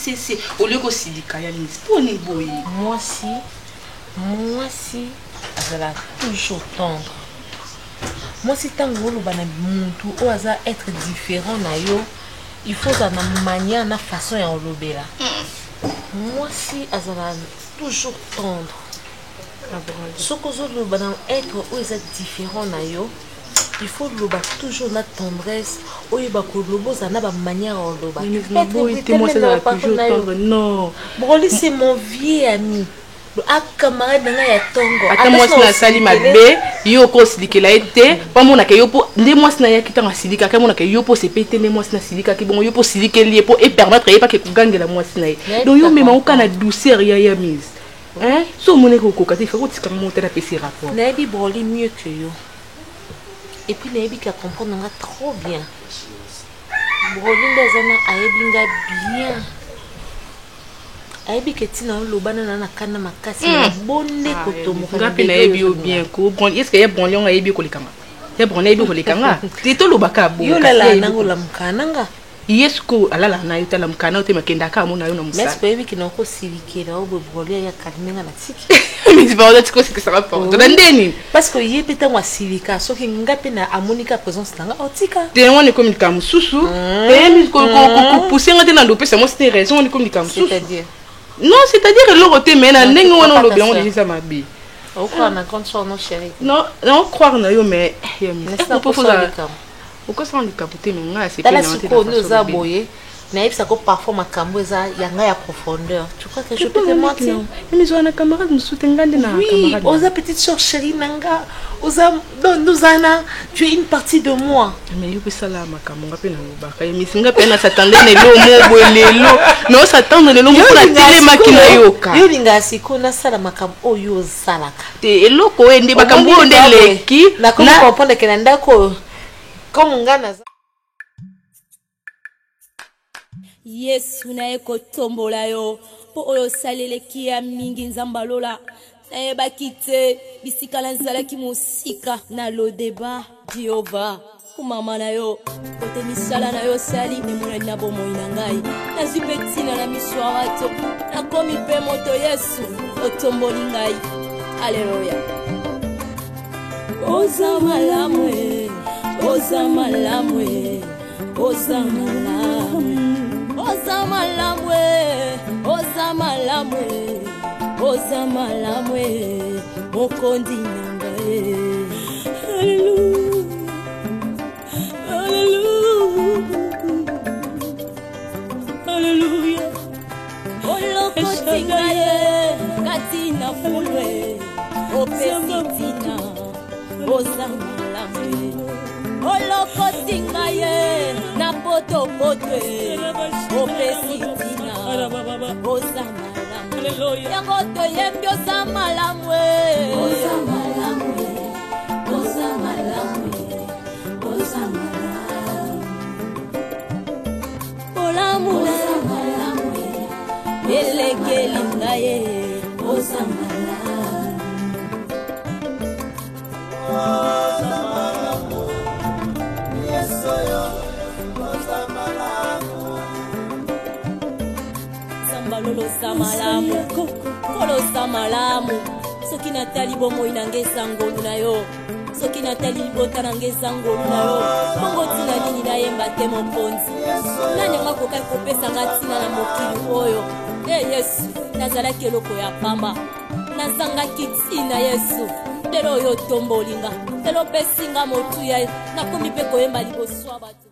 D: Au lieu qu'aussi dit Kayanis, pour les boy.
N: Moi, si, elle a toujours tendre. Moi, si tant que vous le au hasard être différent, il faut dans la manière, la façon et en lobby là. Moi si azala toujours tendre. Ce que vous voulez être où ils sont différents na yo, il faut le toujours la tendresse. Où il va que na ba manière en loba.
D: Moi c'est la toujours tendre. Non.
N: Broly c'est mon vieux ami. A camarade nga ya tongo.
D: Ata moi na sali mabe, yo ko silike la été, pas mon na yo po ndé moi na ya kitanga silika, ka mon na yo po se pété mais moi na silika ki bon yo po silike lié po et permettre pas que kugangela moi na. Donc yo même on kana douceur ya mise. Hein? So mon ko kokati faut que tu monter la PC rapport.
N: Na bi Broly mieux que yo.
L: Et puis nayebi ka comprendre nga trop bien. Brolinda zana ayebinga bien. Ayebi ke tina lobana na kana makasi na bonne kotomo.
F: Ngapi nayebi bien ko. Est-ce que ya bonli on ayebi ko likanga? Ya bonli ayebi ko likanga. Tito lobaka bo.
L: Yo la nango la mkananga.
F: Yesko alala na yuta la mkana ote makenda ka mona yo na musa.
L: Mais yebi ki nako silikela obo brolia ya kalmenga na tiki.
F: Mais c'est pas autre chose que ça rapporte. Ndeni.
L: Parce que yebi ta wa silika soki ngapi na amonika présence nanga otika.
F: Te on est comme comme susu. Te mi ko pousser ngate na lope c'est moi c'était raison on est comme comme susu.
L: C'est-à-dire
F: non, c'est-à-dire le roté mais na ndenge wana lobe on dit ça mabi.
L: On croit na compte sur nos chéris.
F: Non, on croire na yo mais est-ce qu'on peut faire pourquoi ça on dit capoter mais nga c'est
L: pas na suko nous a boyé na yebisa ko parfois makambo eza yanga ya profondeur. Tu crois que je peux te mentir?
F: Mais on a camarade nous soutengande na
L: camarade. Oui, oza petite sœur chérie nanga. Oza nous ana tu es une partie de moi.
F: Mais yo pesa la makambo nga pe na lobaka. Mais singa pe na s'attendre ne lo mo bolelo. Mais on s'attendre ne lo mo pour la télé makina yoka.
L: Yo linga siko na sala makambo oyo salaka.
F: Te eloko ende makambo onde leki.
L: Na ko comprendre que ndako comme ngana Yesu na eko tombola yo po oyo saleleki ya mingi nzambalola eba kite bisika na nzalaki musika na lo deba Jehova kumama na yo kote misala na yo sali emona na bomoi na ngai nazwi mpe ntina na miso ya bato nakomi mpe moto Yesu otomboli ngai aleluya oza malamu oza malamu oza malamu oza malamu oza malamu oza malamu mokondi nanga haleluya olokotinga ye kati na fulwe opesitina oza malamu olokotinga ye na potopotwe opesitina oza malamu yango toyembi oza malamu oza malamu oza malamu oza malamu olamu oza malamu elekelinga ye oza malamu oza malamu yesoyo oza malamu sambalolosa malamu kolosa malamu soki natali bomoi nange ezangolu na yo soki natali libota nange ezangolu na yo bongo ntina nini nayemba te mokonzi nani anga kokai kopesanga ntina na mokili oyo Yesu nazalaki eloko ya pamba nazangaki ntina Yesu lelo oyo otombolinga lelo opesinga motuya nakomi mpe koyemba liboso ya bato